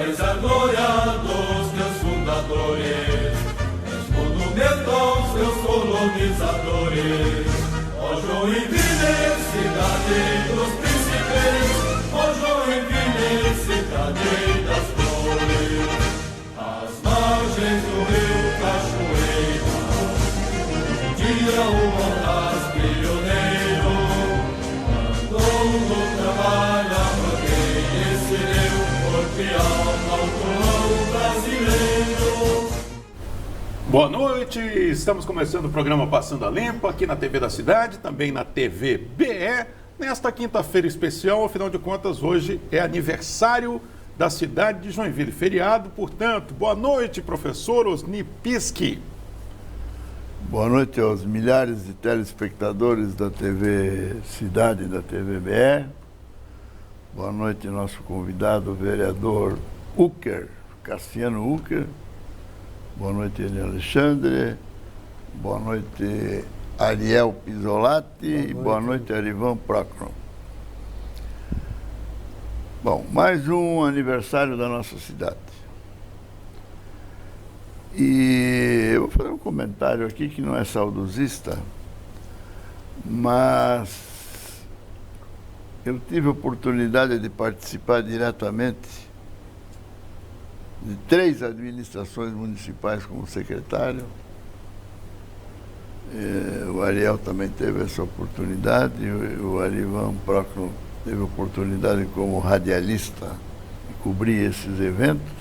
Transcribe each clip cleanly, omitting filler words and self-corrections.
traz a glória dos teus fundadores, és monumento aos teus colonizadores. Ó Joinville, cidade dos príncipes, ó Joinville, cidade das flores, às margens do rio Cachoeira, um dia o Honras pioneiro andou no trabalho, amanhã esse deu corpo e alma ao povo brasileiro. Boa noite, estamos começando o programa Passando a Limpo aqui na TV da Cidade, também na TV BE, nesta quinta-feira especial. Afinal de contas, hoje é aniversário da cidade de Joinville, feriado, portanto. Boa noite, professor Osni Piski. Boa noite aos milhares de telespectadores da TV Cidade e da TV BE. Boa noite, nosso convidado, o vereador Ucker, Cassiano Ucker. Boa noite, Eli Alexandre. Boa noite, Ariel Pisolati. E boa noite, Arivan Procron. Bom, mais um aniversário da nossa cidade. E eu vou fazer um comentário aqui que não é saudosista, mas eu tive a oportunidade de participar diretamente de 3 administrações municipais como secretário. O Ariel também teve essa oportunidade, o Arivan Procno teve a oportunidade como radialista de cobrir esses eventos.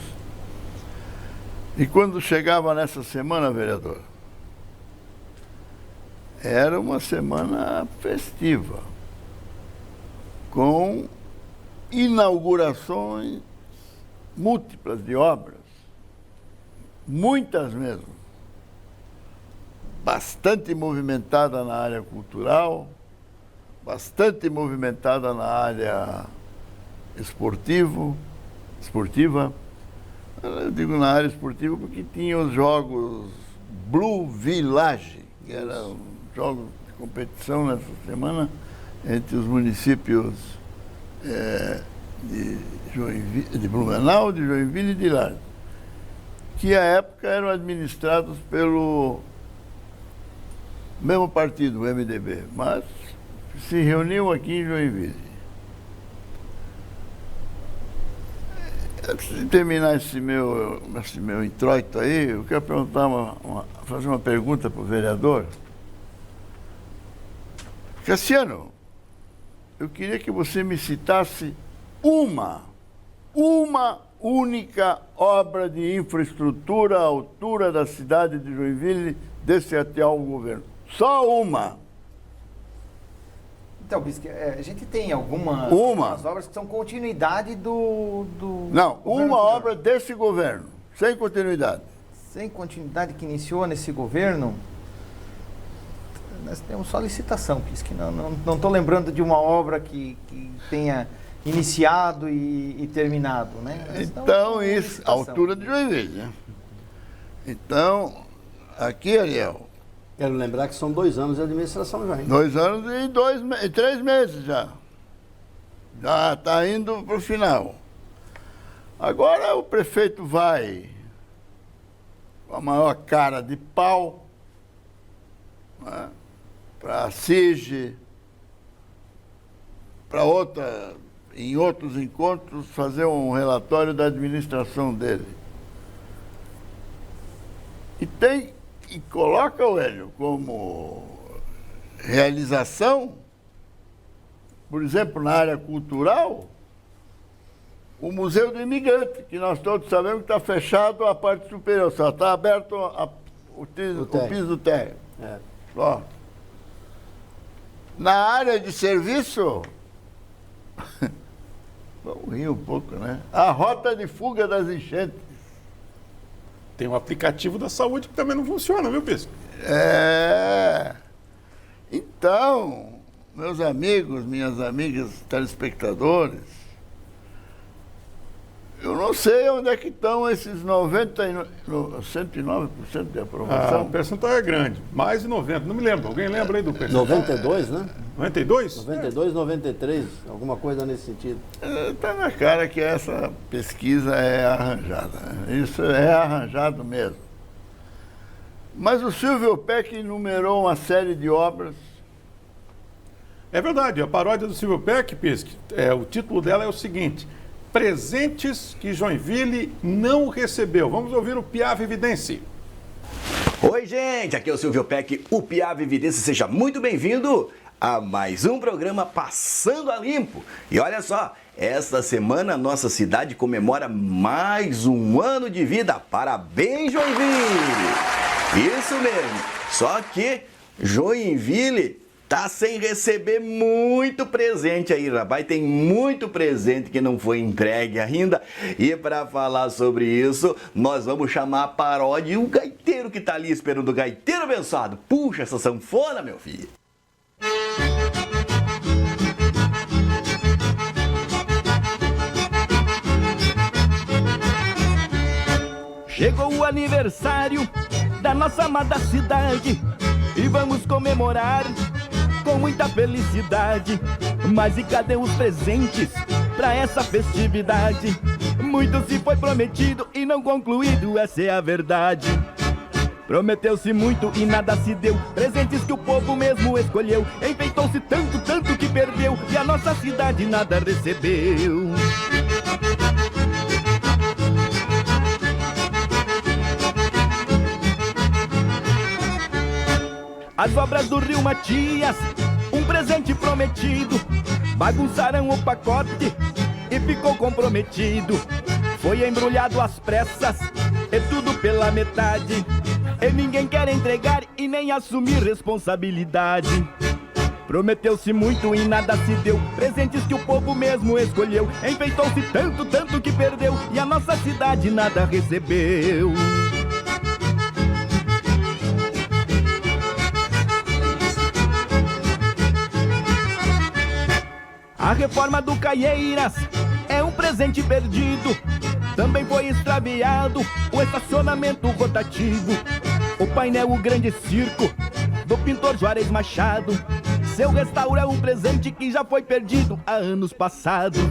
E quando chegava nessa semana, vereador, era uma semana festiva, com inaugurações múltiplas de obras, muitas mesmo, bastante movimentada na área cultural, bastante movimentada na área esportiva. Eu digo na área esportiva porque tinha os jogos Blue Village, que eram jogos de competição nessa semana entre os municípios de Blumenau, de Joinville e de Lages, que à época eram administrados pelo mesmo partido, o MDB, mas se reuniam aqui em Joinville. Antes de terminar esse meu introito aí, eu quero perguntar fazer uma pergunta para o vereador. Cassiano, eu queria que você me citasse uma única obra de infraestrutura à altura da cidade de Joinville desse atual governo. Só uma. Então, Bisque, a gente tem algumas obras que são continuidade do Não, uma obra desse governo, sem continuidade. Sem continuidade que iniciou nesse governo, nós temos só licitação, Bisque. Não estou lembrando de uma obra que tenha iniciado e terminado, né? Então, isso, a altura de Joinville, né? Então, aqui, Ariel. Quero lembrar que são 2 anos de administração já, hein? 2 anos e 3 meses já. Já está indo para o final. Agora o prefeito vai com a maior cara de pau, né, para a CIG, em outros encontros, fazer um relatório da administração dele. E coloca o Hélio como realização, por exemplo, na área cultural, o Museu do Imigrante, que nós todos sabemos que está fechado a parte superior, só está aberto o piso do térreo. É. Ó. Na área de serviço, vamos rir um pouco, né? A rota de fuga das enchentes. Tem um aplicativo da saúde que também não funciona, viu, Pisco? Então, meus amigos, minhas amigas telespectadores, eu não sei onde é que estão esses 109% de aprovação. O percentual é grande, mais de 90%, não me lembro. Alguém lembra aí do percentual? 92, né? 92? 92, 93, alguma coisa nesse sentido. Está na cara que essa pesquisa é arranjada. Isso é arranjado mesmo. Mas o Silvio Peck enumerou uma série de obras. É verdade, a paródia do Silvio Peck, Pisque, o título dela é o seguinte: Presentes que Joinville não recebeu. Vamos ouvir o Piave Evidência. Oi, gente, aqui é o Silvio Peck, o Piave Evidência. Seja muito bem-vindo a mais um programa Passando a Limpo. E olha só, esta semana nossa cidade comemora mais um ano de vida. Parabéns, Joinville! Isso mesmo, só que Joinville tá sem receber muito presente aí, rapaz. Tem muito presente que não foi entregue ainda. E para falar sobre isso, nós vamos chamar a paródia e o gaiteiro que tá ali esperando. O gaiteiro abençoado. Puxa essa sanfona, meu filho. Chegou o aniversário da nossa amada cidade e vamos comemorar com muita felicidade. Mas e cadê os presentes pra essa festividade? Muito se foi prometido e não concluído, essa é a verdade. Prometeu-se muito e nada se deu, presentes que o povo mesmo escolheu. Enfeitou-se tanto, tanto que perdeu, e a nossa cidade nada recebeu. As obras do Rio Matias, um presente prometido, bagunçaram o pacote e ficou comprometido. Foi embrulhado às pressas e tudo pela metade, e ninguém quer entregar e nem assumir responsabilidade. Prometeu-se muito e nada se deu, presentes que o povo mesmo escolheu. Enfeitou-se tanto, tanto que perdeu, e a nossa cidade nada recebeu. A reforma do Caieiras é um presente perdido. Também foi extraviado o estacionamento rotativo. O painel, o grande circo do pintor Juarez Machado. Seu restauro é um presente que já foi perdido há anos passados.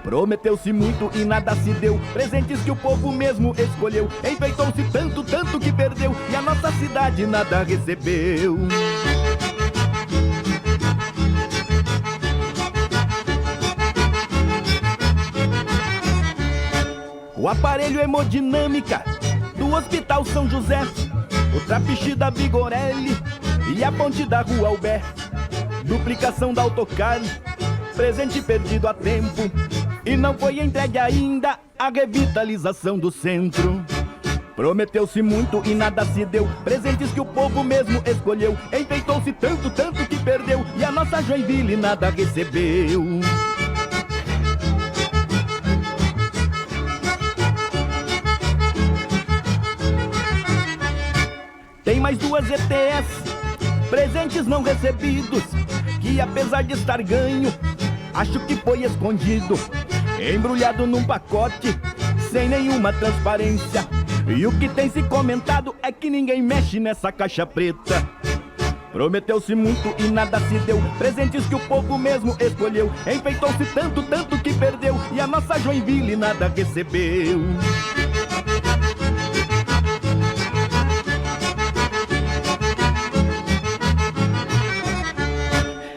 Prometeu-se muito e nada se deu, presentes que o povo mesmo escolheu. Enfeitou-se tanto, tanto que perdeu, e a nossa cidade nada recebeu. O aparelho hemodinâmica do Hospital São José, o trapiche da Vigorelli e a ponte da Rua Albé, duplicação da autocar, presente perdido há tempo, e não foi entregue ainda a revitalização do centro. Prometeu-se muito e nada se deu, presentes que o povo mesmo escolheu. Enfeitou-se tanto, tanto que perdeu, e a nossa Joinville nada recebeu. Tem mais duas ETS, presentes não recebidos, que apesar de estar ganho, acho que foi escondido, embrulhado num pacote, sem nenhuma transparência. E o que tem se comentado é que ninguém mexe nessa caixa preta. Prometeu-se muito e nada se deu, presentes que o povo mesmo escolheu. Enfeitou-se tanto, tanto que perdeu, e a nossa Joinville nada recebeu.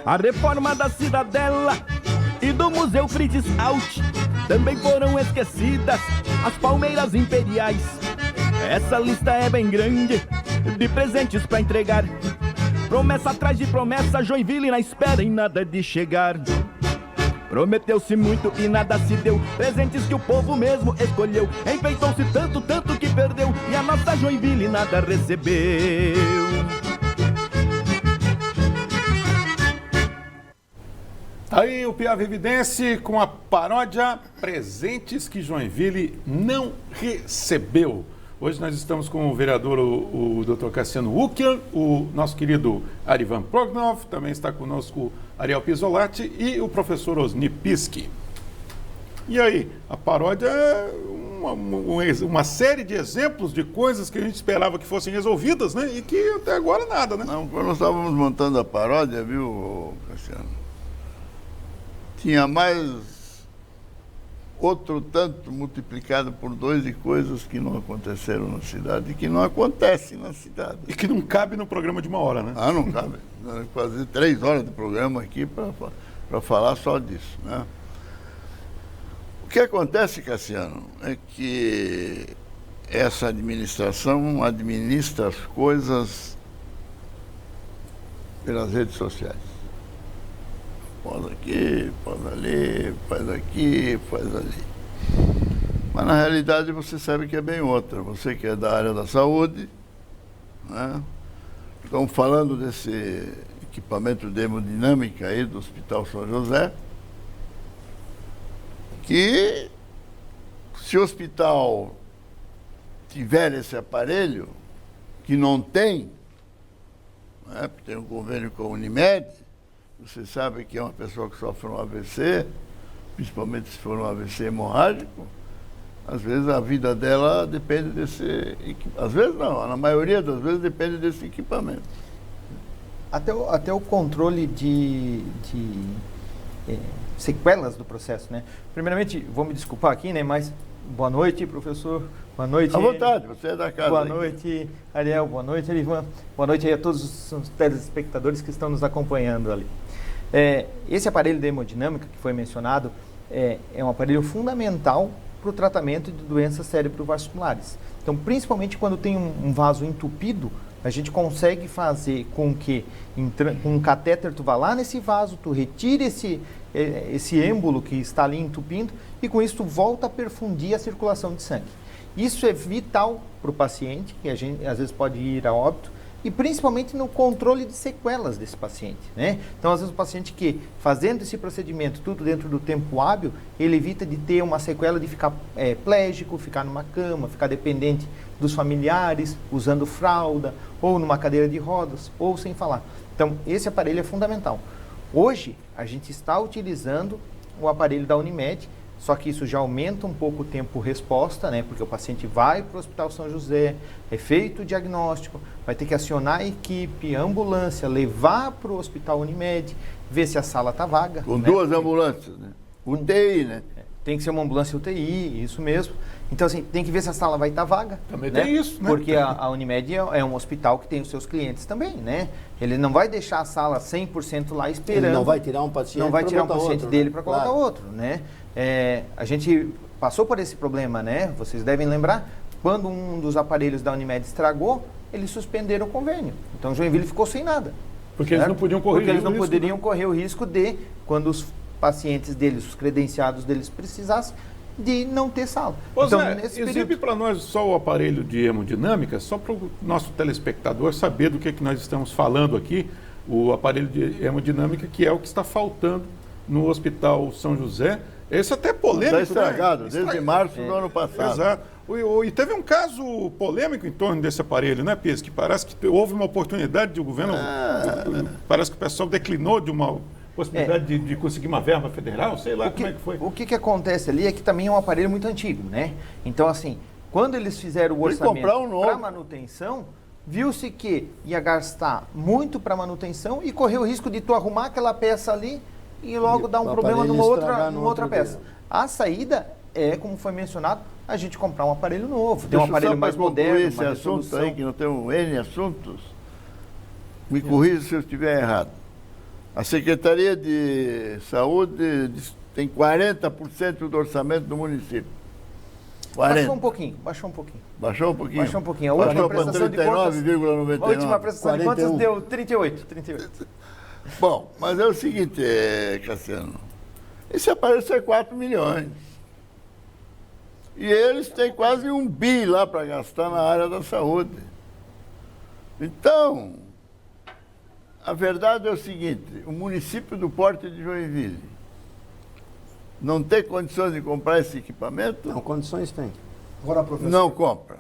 A reforma da Cidadela e do Museu Fritz Alt também foram esquecidas, as palmeiras imperiais. Essa lista é bem grande de presentes pra entregar. Promessa atrás de promessa, Joinville na espera e nada de chegar. Prometeu-se muito e nada se deu, presentes que o povo mesmo escolheu. Enfeitou-se tanto, tanto que perdeu, e a nossa Joinville nada recebeu. Aí o Piave Evidência com a paródia Presentes que Joinville não recebeu. Hoje nós estamos com o vereador, o Dr. Cassiano Ucker, o nosso querido Arivan Prognov, também está conosco Ariel Pisolatti e o professor Osni Pischi. E aí, a paródia é uma série de exemplos de coisas que a gente esperava que fossem resolvidas, né? E que até agora nada, né? Não, quando nós estávamos montando a paródia, viu, Cassiano? Tinha mais outro tanto multiplicado por 2 de coisas que não aconteceram na cidade e que não acontecem na cidade. E que não cabe no programa de 1 hora, né? Ah, não cabe. Nós vamos fazer 3 horas de programa aqui para falar só disso, né? O que acontece, Cassiano, é que essa administração administra as coisas pelas redes sociais. Faz aqui, faz ali, faz aqui, faz ali. Mas na realidade você sabe que é bem outra. Você que é da área da saúde, né? Estamos falando desse equipamento de hemodinâmica aí do Hospital São José, que se o hospital tiver esse aparelho, que não tem, né? Tem um convênio com a Unimed, você sabe que é uma pessoa que sofre um AVC, principalmente se for um AVC hemorrágico, às vezes a vida dela depende desse equipamento. Às vezes não, na maioria das vezes depende desse equipamento. Até o controle de sequelas do processo, né? Primeiramente, vou me desculpar aqui, né? Mas boa noite, professor. Boa noite. À vontade, você é da casa. Boa aí. noite, Ariel. Boa noite, Elivan. Boa noite aí a todos os telespectadores que estão nos acompanhando ali. Esse aparelho de hemodinâmica que foi mencionado é um aparelho fundamental para o tratamento de doenças cerebrovasculares. Então, principalmente quando tem um vaso entupido, a gente consegue fazer com que com um catéter tu vá lá nesse vaso, tu retire esse êmbolo que está ali entupindo e com isso tu volta a perfundir a circulação de sangue. Isso é vital para o paciente, que a gente às vezes pode ir a óbito, e principalmente no controle de sequelas desse paciente, né? Então, às vezes o paciente que, fazendo esse procedimento tudo dentro do tempo hábil, ele evita de ter uma sequela de ficar plégico, ficar numa cama, ficar dependente dos familiares, usando fralda, ou numa cadeira de rodas, ou sem falar. Então, esse aparelho é fundamental. Hoje, a gente está utilizando o aparelho da Unimed, só que isso já aumenta um pouco o tempo-resposta, né? Porque o paciente vai para o Hospital São José, é feito o diagnóstico, vai ter que acionar a equipe, a ambulância, levar para o Hospital Unimed, ver se a sala está vaga. Com né? 2 ambulâncias, né? UTI, né? Tem que ser uma ambulância UTI, isso mesmo. Então, assim, tem que ver se a sala vai estar vaga. Também né? tem isso, né? Porque a Unimed é um hospital que tem os seus clientes também, né? Ele não vai deixar a sala 100% lá esperando. Ele não vai tirar um paciente Não vai tirar um botar paciente outro, dele né? para colocar Claro. outro, né? A gente passou por esse problema, né? Vocês devem lembrar, quando um dos aparelhos da Unimed estragou, eles suspenderam o convênio. Então, Joinville ficou sem nada. Porque eles não podiam correr Porque eles não o risco, poderiam correr o risco de, quando os pacientes deles, os credenciados deles precisassem, de não ter sala. Ô, Então, Zé, nesse exibe período... para nós só o aparelho de hemodinâmica, só para o nosso telespectador saber do que nós estamos falando aqui, o aparelho de hemodinâmica, que é o que está faltando no Hospital São José. Esse até é polêmico, Está estragado, né? desde março do ano passado. Exato. E teve um caso polêmico em torno desse aparelho, né, Pires? Que parece que houve uma oportunidade de o governo... Parece que o pessoal declinou de uma possibilidade de conseguir uma verba federal, sei lá como é que foi. O que acontece ali é que também é um aparelho muito antigo, né? Então, assim, quando eles fizeram o Tem que orçamento comprar um novo. para manutenção, viu-se que ia gastar muito para manutenção e correu o risco de tu arrumar aquela peça ali e logo dar um o problema aparelho numa estragar no outra outro peça. dia. A saída é, como foi mencionado, a gente comprar um aparelho novo, ter Deixa um aparelho mais só para concluir moderno, esse uma assunto resolução. aí, que não tem N assuntos, me corrija se eu estiver errado. A Secretaria de Saúde tem 40% do orçamento do município. 40. Baixou um pouquinho. Baixou um pouquinho? Baixou um pouquinho. A última Baixou para prestação de contas, 39,99. a última prestação de contas 41. deu 38. Bom, mas é o seguinte, Cassiano. Esse aparelho é 4 milhões. E eles têm quase 1 bi lá para gastar na área da saúde. Então, a verdade é o seguinte, o município do Porto de Joinville não tem condições de comprar esse equipamento? Não, condições tem. Agora, professor, Não compra.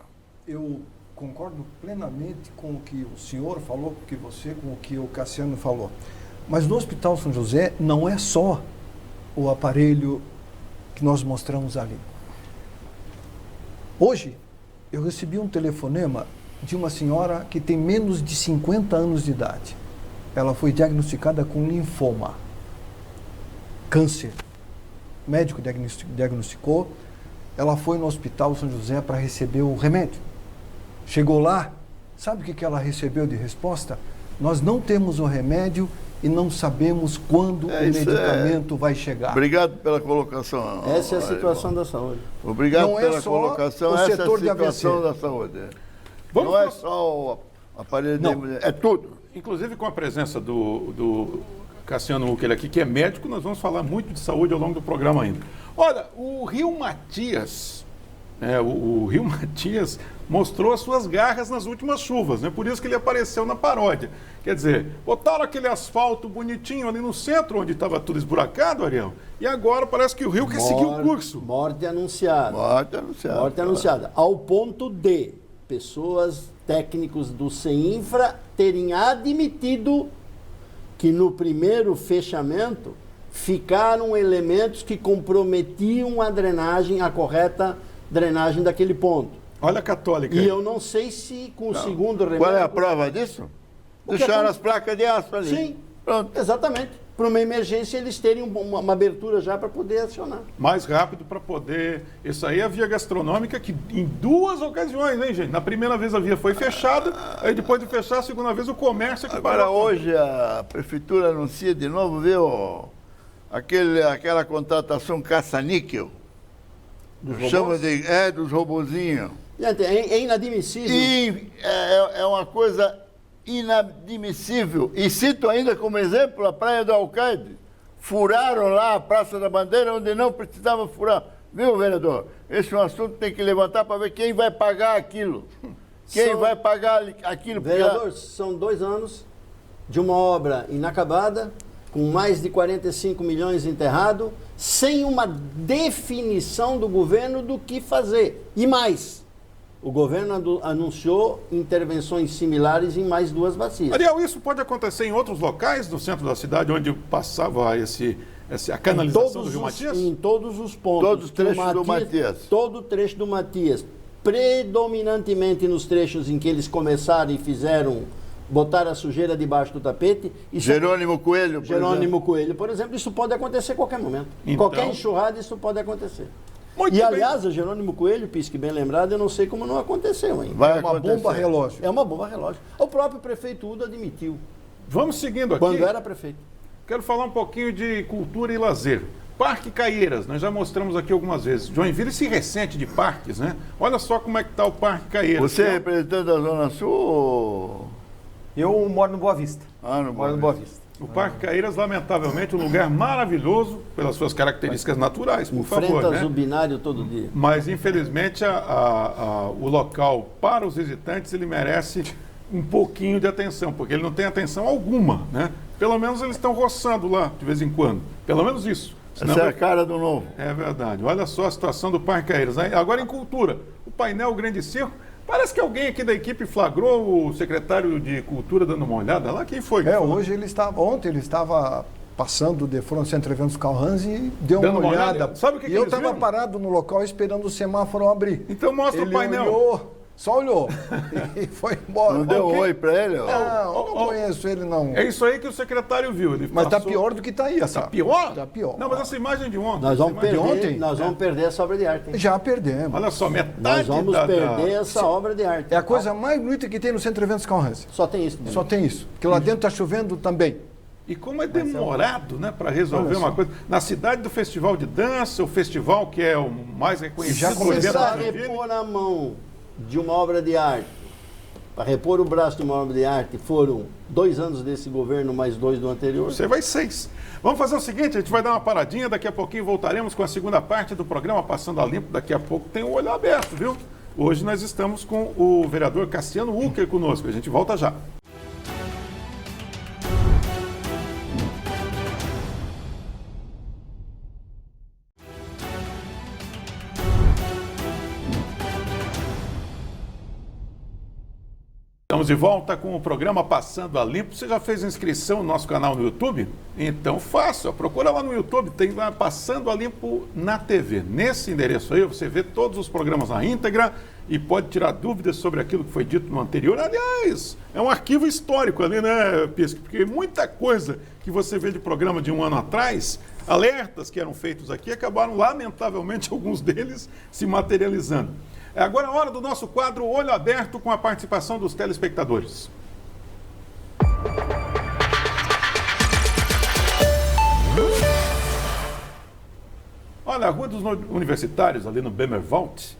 eu concordo plenamente com o que o senhor falou, com o que o Cassiano falou. Mas no Hospital São José não é só o aparelho que nós mostramos ali. Hoje, eu recebi um telefonema de uma senhora que tem menos de 50 anos de idade. Ela foi diagnosticada com linfoma, câncer. O médico diagnosticou, ela foi no Hospital São José para receber o remédio. Chegou lá, sabe o que ela recebeu de resposta? Nós não temos o remédio e não sabemos quando o medicamento vai chegar. Obrigado pela colocação. Essa é a situação da saúde. Obrigado Não é pela só colocação. o Essa é a setor de situação AVC. da saúde. Vamos Não é pro- só o aparelho Não. de... É tudo. Inclusive com a presença do Cassiano Uckel aqui, que é médico, nós vamos falar muito de saúde ao longo do programa ainda. Olha, o Rio Matias, o Rio Matias mostrou as suas garras nas últimas chuvas, né? Por isso que ele apareceu na paródia. Quer dizer, botaram aquele asfalto bonitinho ali no centro, onde estava tudo esburacado, Ariel, e agora parece que o Rio quer seguir o curso. Morte anunciada. Morte anunciada. Morte anunciada. Ao ponto de pessoas técnicos do CEINFRA terem admitido que no primeiro fechamento ficaram elementos que comprometiam a drenagem, a correta drenagem daquele ponto. Olha a católica. E aí. eu não sei se com o segundo remédio... Qual é a prova disso? O que Deixaram é- as placas de aço ali. Sim, Pronto. exatamente. Para uma emergência eles terem uma abertura já para poder acionar. Mais rápido para poder. Isso aí é a via gastronômica que em duas ocasiões, hein, gente? Na primeira vez a via foi fechada, aí depois de fechar a segunda vez o comércio é que Agora parou. hoje a prefeitura anuncia de novo, viu, aquela contratação caça-níquel. Chama dos robozinhos. Gente, é inadmissível. E é uma coisa inadmissível. E cito ainda como exemplo a Praia do Alcaide. Furaram lá a Praça da Bandeira onde não precisava furar. Viu, vereador? Esse é um assunto que tem que levantar para ver quem vai pagar aquilo. Quem vai pagar aquilo? Porque Vereador, são 2 anos de uma obra inacabada, com mais de 45 milhões enterrado, sem uma definição do governo do que fazer. E mais, o governo anunciou intervenções similares em mais 2 bacias. Ariel, isso pode acontecer em outros locais no centro da cidade onde passava a canalização do Rio Matias? Em todos os pontos. Todos os que o trechos do Matias. Todo o trecho do Matias. Predominantemente nos trechos em que eles começaram e fizeram, botar a sujeira debaixo do tapete. Isso Jerônimo Coelho, por Jerônimo Coelho, por exemplo, isso pode acontecer a qualquer momento. Então- Qualquer enxurrada, isso pode acontecer. Muito E, bem. aliás, o Jerônimo Coelho, Pisque bem lembrado, eu não sei como não aconteceu ainda. Vai É uma acontecer. bomba relógio. É uma bomba relógio. O próprio prefeito Udo admitiu, Vamos seguindo aqui. quando era prefeito. Quero falar um pouquinho de cultura e lazer. Parque Caieiras, nós já mostramos aqui algumas vezes. Joinville se ressente de parques, né? Olha só como é que está o Parque Caieiras. Você é representante da Zona Sul ou... Eu moro no Boa Vista. Ah, no Moro no Boa Vista. O Parque Caieiras, lamentavelmente, um lugar maravilhoso pelas suas características naturais, por favor, Enfrenta né? o binário todo dia. Mas, infelizmente, o local para os visitantes, ele merece um pouquinho de atenção, porque ele não tem atenção alguma, né? Pelo menos eles estão roçando lá, de vez em quando. Pelo menos isso. Senão Essa é a cara do novo. É verdade. Olha só a situação do Parque Caieiras. Agora em cultura, o painel Grande Circo. Parece que alguém aqui da equipe flagrou o secretário de Cultura dando uma olhada lá. Quem foi? que falou? Ontem ele estava passando de frente ao Centro Eventos Calhans e deu Dando uma uma olhada. olhada. Sabe o que e que eu eles estava viram? parado no local esperando o semáforo abrir. Então mostra Ele o painel. olhou, só olhou e foi embora. Não deu Ok. oi pra ele? ó? Não, eu não conheço ele não. É isso aí que o secretário viu. Ele Mas está passou- pior do que está aí. Tá pior? Está pior. Não, mas essa imagem de ontem. Nós vamos essa imagem perder, de ontem? nós vamos perder essa obra de arte. hein? Já perdemos. Olha só, Nós metade vamos da... perder essa obra de arte. É a coisa mais bonita que tem no Centro Eventos Calhans. Só tem isso. Só tem isso. Porque lá dentro está chovendo também. E como é demorado, né, para resolver uma coisa. Na cidade do Festival de Dança, o festival que é o mais reconhecido Já do evento começaram de Para Joinville, repor a mão de uma obra de arte, para repor o braço de uma obra de arte, foram 2 anos desse governo, mais 2 do anterior. você vai 6. Vamos fazer o seguinte, a gente vai dar uma paradinha, daqui a pouquinho voltaremos com a segunda parte do programa Passando a Limpo. Daqui a pouco tem o Olho Aberto, viu? Hoje nós estamos com o vereador Cassiano Uckel conosco. A gente volta já. Então Estamos de volta com o programa Passando a Limpo. Você já fez inscrição no nosso canal no YouTube? Então faça, procura lá no YouTube, tem lá Passando a Limpo na TV. Nesse endereço aí você vê todos os programas na íntegra e pode tirar dúvidas sobre aquilo que foi dito no anterior. Aliás, é um arquivo histórico ali, né, Pisco? Porque muita coisa que você vê de programa de um ano atrás, alertas que eram feitos aqui, acabaram, lamentavelmente, alguns deles se materializando. Agora é a hora do nosso quadro Olho Aberto com a participação dos telespectadores. Olha, a Rua dos Universitários, ali no Bemerwald,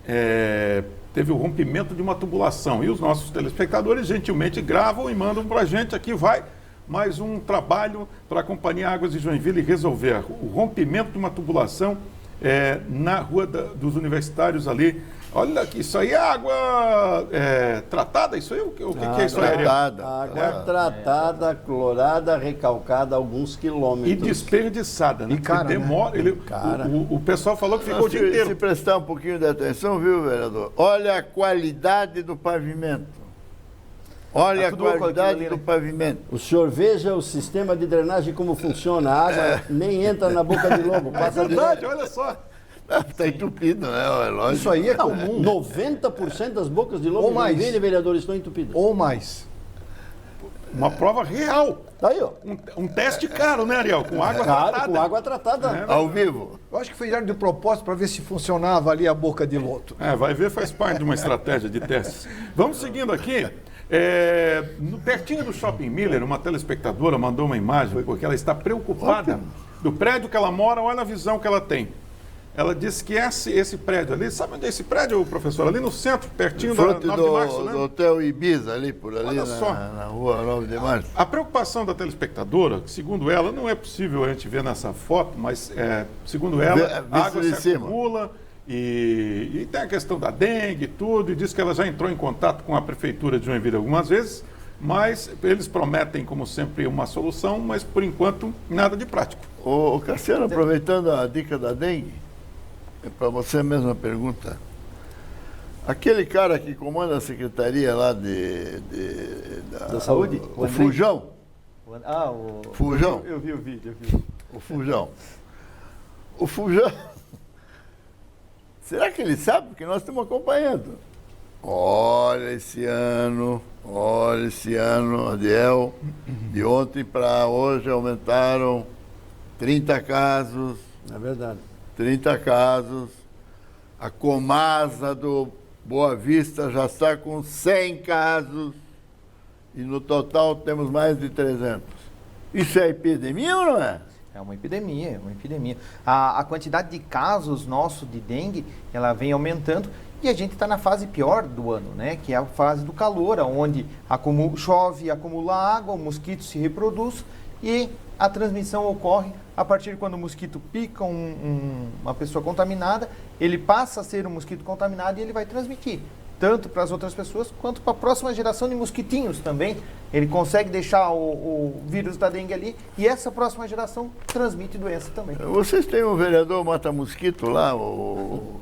teve o rompimento de uma tubulação. E os nossos telespectadores gentilmente gravam e mandam para a gente. Aqui vai mais um trabalho para a Companhia Águas de Joinville resolver o rompimento de uma tubulação na Rua dos Universitários ali. Olha aqui, isso aí é água tratada? Isso aí? O que é isso aí? Água tratada, clorada, recalcada alguns quilômetros. E desperdiçada, né? E cara, demora. né? O pessoal falou que ficou o dia inteiro. Se prestar um pouquinho de atenção, viu, vereador? Olha a qualidade do pavimento. Olha a qualidade do pavimento. O senhor veja o sistema de drenagem como funciona. A água nem entra na boca de lobo. É Passa verdade, direto. olha só. Está entupido, né? É lógico. Isso aí é comum. 90% das bocas de lobo Ou mais. de Joinville, vereador, estão entupidas. Ou mais. Uma prova real. Tá aí, ó. Um teste caro, né, Ariel? Com água tratada. Com água tratada. Ao vivo. Eu acho que fizeram de propósito para ver se funcionava ali a boca de loto. Vai ver, faz parte de uma estratégia de testes. Vamos seguindo aqui. Pertinho do Shopping Miller, uma telespectadora mandou uma imagem porque ela está preocupada do prédio que ela mora, olha a visão que ela tem. Ela disse que esse prédio ali, sabe onde é esse prédio, professor? Ali no centro, pertinho da 9 de março, né? Do Hotel Ibiza, ali por ali, Olha só. na rua 9 de março. A preocupação da telespectadora, segundo ela, não é possível a gente ver nessa foto, mas segundo ela, a água se acumula e tem a questão da dengue e tudo, e diz que ela já entrou em contato com a Prefeitura de Joinville algumas vezes, mas eles prometem, como sempre, uma solução, mas por enquanto nada de prático. Ô Cassiano, aproveitando a dica da dengue, para você a mesma pergunta. Aquele cara que comanda a secretaria lá Da saúde? O Fujão. O Fujão. Eu vi o vídeo, eu vi. O Fujão. O Fujão. Será que ele sabe? Porque nós estamos acompanhando. Olha esse ano, Adiel, de ontem para hoje aumentaram 30 casos. É verdade. 30 casos. A Comasa do Boa Vista já está com 100 casos. E no total temos mais de 300. Isso é epidemia ou não é? É uma epidemia, A quantidade de casos nossos de dengue, ela vem aumentando e a gente está na fase pior do ano, né? Que é a fase do calor, onde chove, acumula água, o mosquito se reproduz e a transmissão ocorre a partir de quando o mosquito pica uma pessoa contaminada, ele passa a ser um mosquito contaminado e ele vai transmitir, tanto para as outras pessoas quanto para a próxima geração de mosquitinhos também. Ele consegue deixar o vírus da dengue ali e essa próxima geração transmite doença também. Vocês têm um vereador mata-mosquito lá, o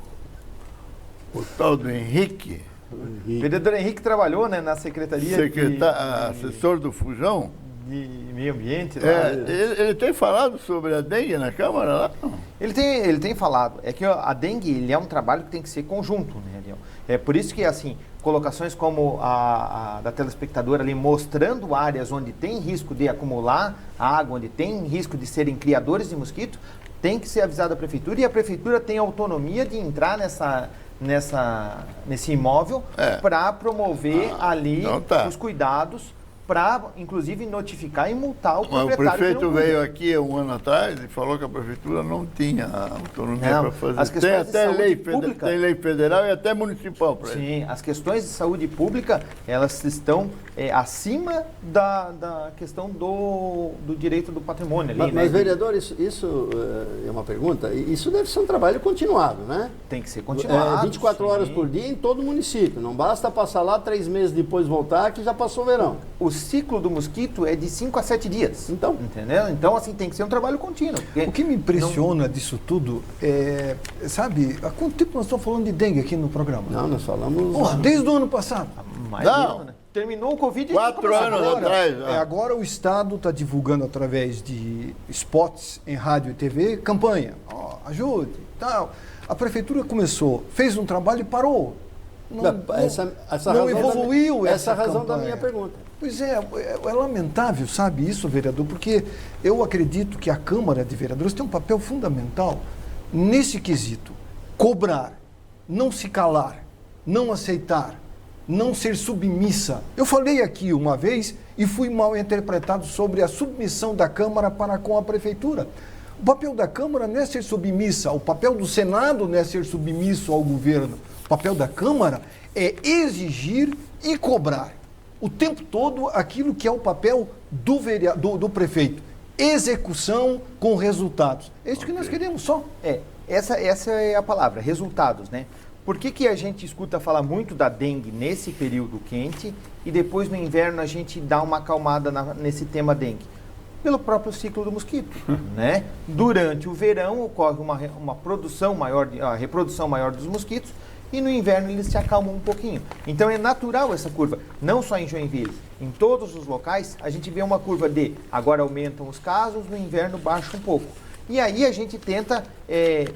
tal do Henrique? O vereador Henrique trabalhou, né, na secretaria assessor do Fujão. De meio ambiente. Lá. Ele tem falado sobre a dengue na Câmara lá? Ele tem falado. É que a dengue ele é um trabalho que tem que ser conjunto, né, Ariel? É por isso que, assim, colocações como a da telespectadora ali mostrando áreas onde tem risco de acumular água, onde tem risco de serem criadores de mosquito, tem que ser avisada a Prefeitura e a Prefeitura tem autonomia de entrar nesse imóvel para promover ali os cuidados, para, inclusive, notificar e multar o proprietário. O prefeito veio aqui um ano atrás e falou que a prefeitura não tinha autonomia para fazer. As questões tem até lei, pública, tem lei federal e até municipal para isso. Sim, as questões de saúde pública, elas estão acima da questão do direito do patrimônio. Ali, mas vereador, isso é uma pergunta, isso deve ser um trabalho continuado, né? Tem que ser continuado. 24 horas por dia em todo o município, não basta passar lá 3 meses depois voltar que já passou o verão. O ciclo do mosquito é de 5 a 7 dias. Então. Entendeu? Então, assim, tem que ser um trabalho contínuo. O que me impressiona disso tudo é, sabe, há quanto tempo nós estamos falando de dengue aqui no programa? Não, nós falamos... Desde o ano passado. Mais de ano, né? terminou o Covid... 4 anos atrás. Agora o Estado está divulgando através de spots em rádio e TV, campanha, ajude, tal. A Prefeitura começou, fez um trabalho e parou. Não evoluiu essa razão campanha. da minha pergunta. Pois é lamentável, sabe isso, vereador, porque eu acredito que a Câmara de Vereadores tem um papel fundamental nesse quesito. Cobrar, não se calar, não aceitar, não ser submissa. Eu falei aqui uma vez e fui mal interpretado sobre a submissão da Câmara para com a Prefeitura. O papel da Câmara não é ser submissa, o papel do Senado não é ser submisso ao governo. O papel da Câmara é exigir e cobrar o tempo todo aquilo que é o papel do prefeito. Execução com resultados. É isso que nós queremos só. Essa é a palavra, resultados, né? Por que a gente escuta falar muito da dengue nesse período quente e depois no inverno a gente dá uma acalmada nesse tema dengue? Pelo próprio ciclo do mosquito, né? Durante o verão ocorre uma produção maior, a reprodução maior dos mosquitos e no inverno eles se acalmam um pouquinho. Então é natural essa curva, não só em Joinville, em todos os locais a gente vê uma curva de agora aumentam os casos, no inverno baixa um pouco. E aí a gente tenta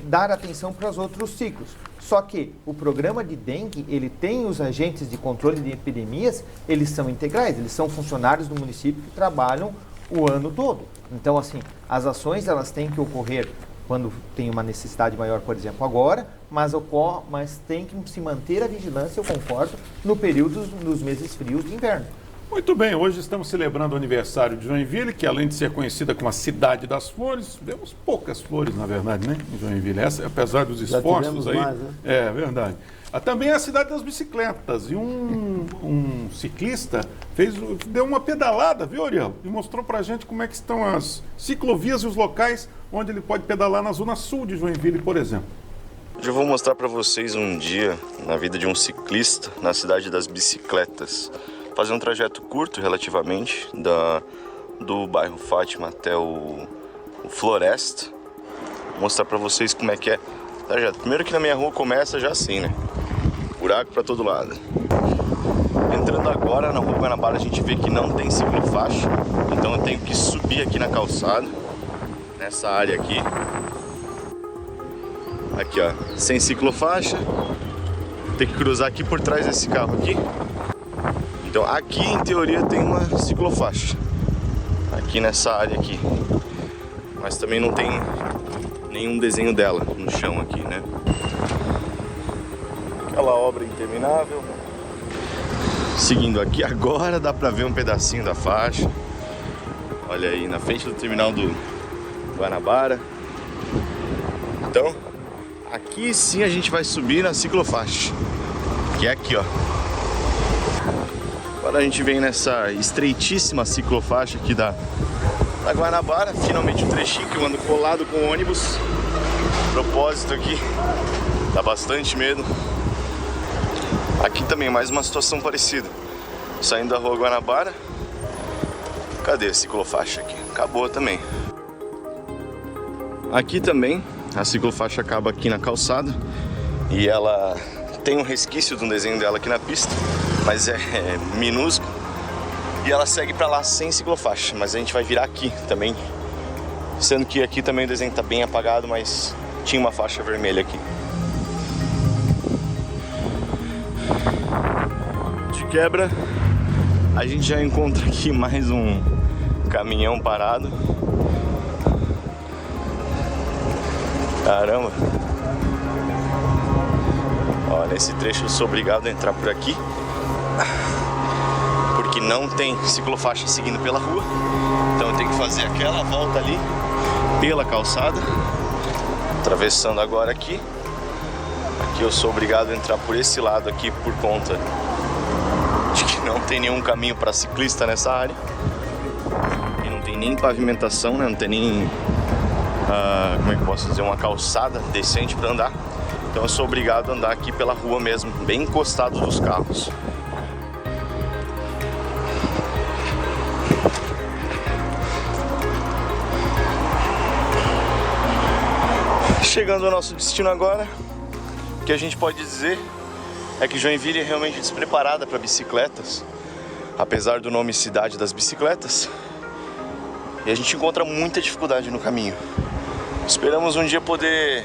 dar atenção para os outros ciclos. Só que o programa de dengue, ele tem os agentes de controle de epidemias, eles são integrais, eles são funcionários do município que trabalham o ano todo. Então, assim, as ações elas têm que ocorrer quando tem uma necessidade maior, por exemplo, agora, mas tem que se manter a vigilância, eu concordo, no período dos meses frios de inverno. Muito bem, hoje estamos celebrando o aniversário de Joinville, que além de ser conhecida como a cidade das flores, vemos poucas flores, na verdade, né, em Joinville, apesar dos esforços aí. Mais, né? É verdade. Também é a cidade das bicicletas, e um ciclista deu uma pedalada, viu, Ariel? E mostrou pra gente como é que estão as ciclovias e os locais onde ele pode pedalar na zona sul de Joinville, por exemplo. Hoje eu vou mostrar para vocês um dia na vida de um ciclista na cidade das bicicletas. Fazer um trajeto curto relativamente do bairro Fátima até o Floresta. Vou mostrar para vocês como é que é o trajeto. Primeiro que na minha rua começa já assim, né? Buraco para todo lado. Entrando agora na rua Guanabara a gente vê que não tem ciclofaixa. Então eu tenho que subir aqui na calçada, nessa área aqui. Aqui ó, sem ciclofaixa. Tem que cruzar aqui por trás desse carro aqui. Então aqui em teoria tem uma ciclofaixa. Aqui nessa área aqui. Mas também não tem nenhum desenho dela no chão aqui, né? Aquela obra interminável. Seguindo aqui, agora dá pra ver um pedacinho da faixa. Olha aí, na frente do terminal do Guanabara. Então, aqui sim a gente vai subir na ciclofaixa, que é aqui, ó. Agora a gente vem nessa estreitíssima ciclofaixa aqui da Guanabara. Finalmente um trechinho que eu ando colado com o ônibus. Propósito aqui, dá bastante medo. Aqui também mais uma situação parecida. Saindo da rua Guanabara. Cadê a ciclofaixa aqui? Acabou também. Aqui também a ciclofaixa acaba aqui na calçada. E ela tem um resquício de um desenho dela aqui na pista, mas é minúsculo. E ela segue pra lá sem ciclofaixa, mas a gente vai virar aqui também. Sendo que aqui também o desenho tá bem apagado, mas tinha uma faixa vermelha aqui. De quebra, a gente já encontra aqui mais um caminhão parado. Caramba! Ó, nesse trecho eu sou obrigado a entrar por aqui, porque não tem ciclofaixa seguindo pela rua. Então eu tenho que fazer aquela volta ali pela calçada, atravessando agora aqui. Aqui eu sou obrigado a entrar por esse lado aqui por conta de que não tem nenhum caminho para ciclista nessa área. E não tem nem pavimentação, né? Não tem nem, como é que eu posso dizer, uma calçada decente para andar. Então eu sou obrigado a andar aqui pela rua mesmo, bem encostado dos carros. Chegando ao nosso destino agora, o que a gente pode dizer é que Joinville é realmente despreparada para bicicletas. apesar do nome Cidade das Bicicletas, e a gente encontra muita dificuldade no caminho. Esperamos um dia poder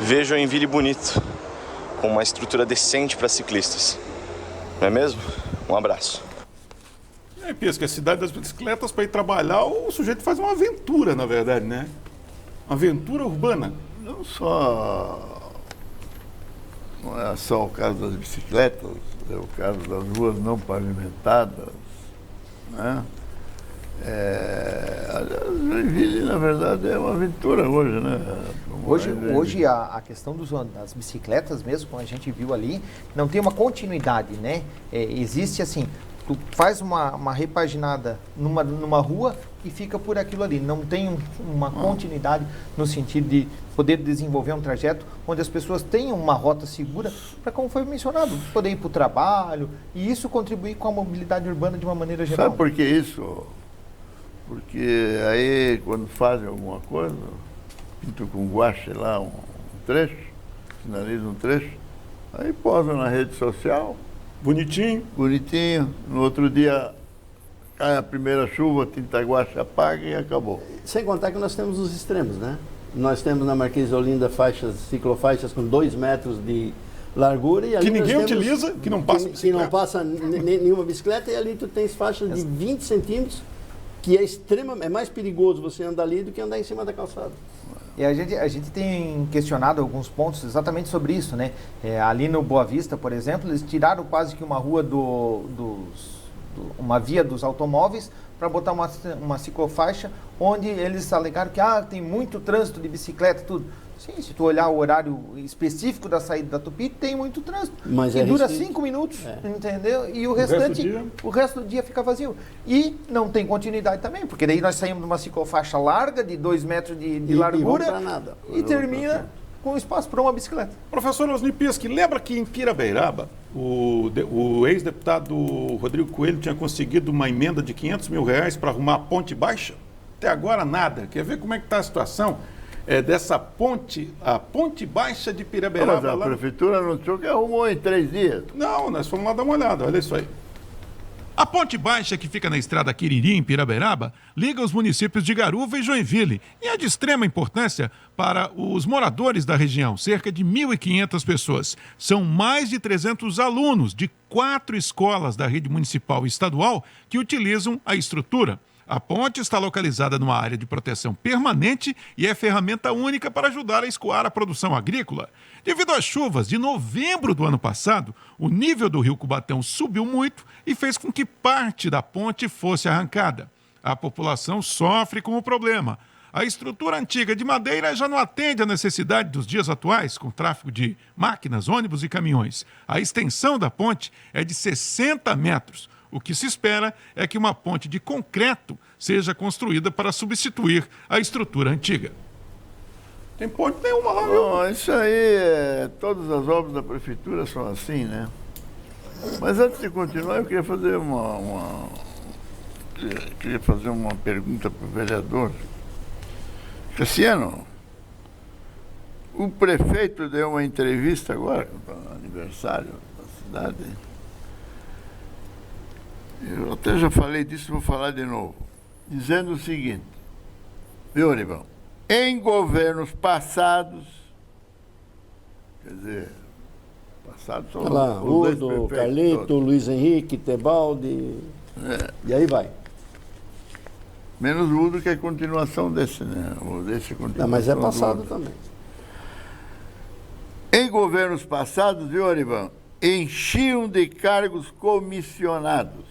ver Joinville bonito, com uma estrutura decente para ciclistas. Não é mesmo? Um abraço. É, Pisca, a cidade das bicicletas, para ir trabalhar, o sujeito faz uma aventura, na verdade, né? Uma aventura urbana. Não é só o caso das bicicletas, é o caso das ruas não pavimentadas, né? Joinville, na verdade, é uma aventura hoje, né? Hoje a questão das bicicletas mesmo, como a gente viu ali, não tem uma continuidade, né? Existe assim, tu faz uma repaginada numa rua e fica por aquilo ali. Não tem uma continuidade no sentido de poder desenvolver um trajeto onde as pessoas tenham uma rota segura para, como foi mencionado, poder ir para o trabalho e isso contribuir com a mobilidade urbana de uma maneira geral. Sabe por que isso? Porque aí, quando fazem alguma coisa, pintam com guache lá um trecho, sinalizam um trecho, aí posam na rede social. Bonitinho. Bonitinho. No outro dia, cai a primeira chuva, a tinta guache apaga e acabou. Sem contar que nós temos os extremos, né? Nós temos na Marquês de Olinda ciclofaixas com 2 metros de largura e ali Que ninguém nós temos, utiliza, que não passa que não passa nenhuma bicicleta, e ali tu tens faixas de 20 centímetros, que é mais perigoso você andar ali do que andar em cima da calçada. E a gente tem questionado alguns pontos exatamente sobre isso, né? Ali no Boa Vista, por exemplo, eles tiraram quase que uma rua uma via dos automóveis para botar uma ciclofaixa, onde eles alegaram que tem muito trânsito de bicicleta, tudo. Sim, se tu olhar o horário específico da saída da Tupi, tem muito trânsito. Mas que dura 5 minutos, entendeu? E o resto do dia fica vazio. E não tem continuidade também, porque daí nós saímos de uma ciclofaixa larga, de 2 metros de largura, e termina com espaço para uma bicicleta. Professor Osni Pisca, lembra que em Pirabeiraba, o ex-deputado Rodrigo Coelho tinha conseguido uma emenda de R$500 mil para arrumar a Ponte Baixa? Até agora nada. Quer ver como é que está a situação? Dessa ponte, a Ponte Baixa de Pirabeiraba. Mas a prefeitura anunciou que arrumou em 3 dias. Não, nós fomos lá dar uma olhada, olha isso aí. A Ponte Baixa, que fica na estrada Quiriri, em Pirabeiraba, liga os municípios de Garuva e Joinville e é de extrema importância para os moradores da região, cerca de 1.500 pessoas. São mais de 300 alunos de 4 escolas da rede municipal e estadual que utilizam a estrutura. A ponte está localizada numa área de proteção permanente e é ferramenta única para ajudar a escoar a produção agrícola. Devido às chuvas de novembro do ano passado, o nível do rio Cubatão subiu muito e fez com que parte da ponte fosse arrancada. A população sofre com o problema. A estrutura antiga de madeira já não atende à necessidade dos dias atuais, com tráfego de máquinas, ônibus e caminhões. A extensão da ponte é de 60 metros. O que se espera é que uma ponte de concreto seja construída para substituir a estrutura antiga. Tem ponte nenhuma lá, viu? Bom, isso aí, todas as obras da prefeitura são assim, né? Mas antes de continuar, eu queria fazer uma pergunta para o vereador. Cassiano, o prefeito deu uma entrevista agora, no aniversário da cidade. Eu até já falei disso, vou falar de novo. Dizendo o seguinte, viu, Aribão? Em governos passados, quer dizer, passados são lá, Udo, Carlito, Luiz Henrique, Tebaldi, e aí vai. Menos o Udo, que é a continuação desse, né? Não, mas é passado também. Em governos passados, viu, Aribão? Enchiam de cargos comissionados,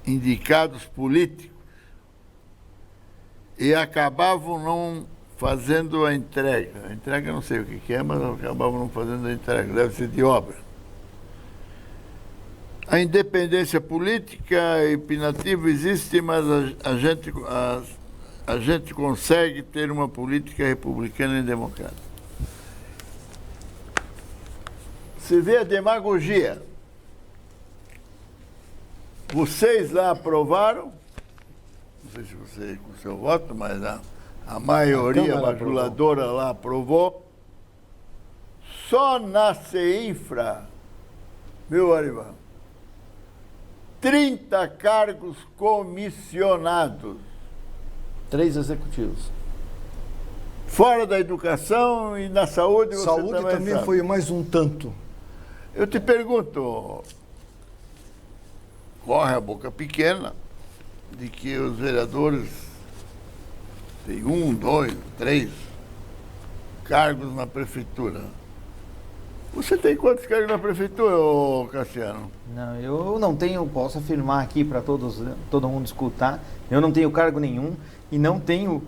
indicados políticos, e acabavam não fazendo a entrega. A entrega eu não sei o que é, mas acabavam não fazendo a entrega, deve ser de obra. A independência política e opinativa existe, mas a gente consegue ter uma política republicana e democrática. Você vê a demagogia. Vocês lá aprovaram, não sei se você com o seu voto, mas a maioria bajuladora lá aprovou. Só na CEINFRA, meu Arivan, 30 cargos comissionados. 3 executivos. Fora da educação e na saúde, você Saúde também sabe. foi mais um tanto. Eu te pergunto, corre a boca pequena de que os vereadores têm 1, 2, 3 cargos na prefeitura. Você tem quantos cargos na prefeitura, ô Cassiano? Não, eu não tenho, posso afirmar aqui para todo mundo escutar, eu não tenho cargo nenhum e não tenho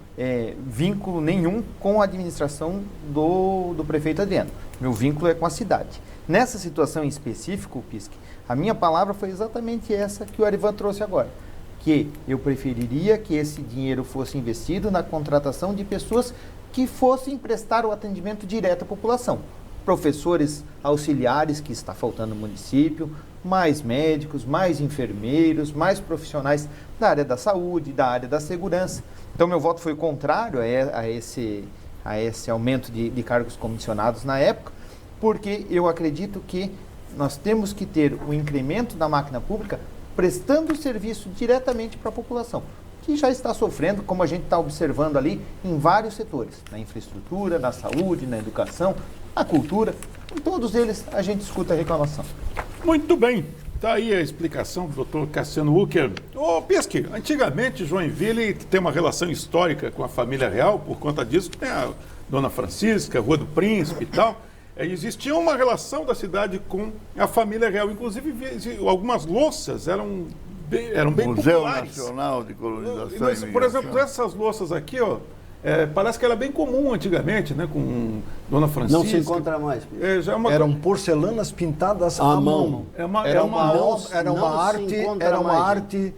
vínculo nenhum com a administração do prefeito Adriano. Meu vínculo é com a cidade. Nessa situação em específico, Pisque, a minha palavra foi exatamente essa que o Arivan trouxe agora, que eu preferiria que esse dinheiro fosse investido na contratação de pessoas que fossem prestar o atendimento direto à população. Professores auxiliares, que está faltando no município, mais médicos, mais enfermeiros, mais profissionais da área da saúde, da área da segurança. Então, meu voto foi contrário a esse aumento de cargos comissionados na época, porque eu acredito que nós temos que ter o incremento da máquina pública prestando serviço diretamente para a população, que já está sofrendo, como a gente está observando ali, em vários setores, na infraestrutura, na saúde, na educação, na cultura, em todos eles a gente escuta a reclamação. Muito bem. Está aí a explicação do Dr. Cassiano Ucker. Ô, Pisque, antigamente Joinville tem uma relação histórica com a família real, por conta disso tem a Dona Francisca, Rua do Príncipe e tal. Existia uma relação da cidade com a família real. Inclusive, algumas louças eram bem Museu populares. Nacional de Colonização e Por exemplo, Imigração. essas louças aqui, ó, parece que era bem comum antigamente, né? Com Dona Francisca. Não se encontra mais. Pedro. Já é uma Eram porcelanas pintadas à mão. Era uma arte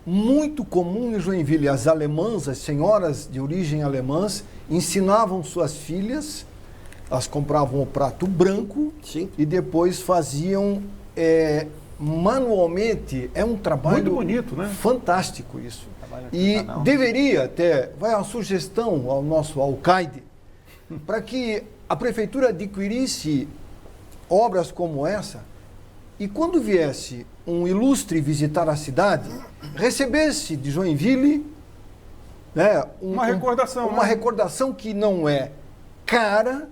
muito comum em Joinville. As alemãs, as senhoras de origem alemãs, ensinavam suas filhas, elas compravam o prato branco. Sim. E depois faziam manualmente. É um trabalho Muito bonito, né? fantástico isso. E artesanal. deveria até, vai uma sugestão ao nosso alcaide, para que a prefeitura adquirisse obras como essa e quando viesse um ilustre visitar a cidade, recebesse de Joinville, né, Uma recordação, uma né? recordação que não é cara,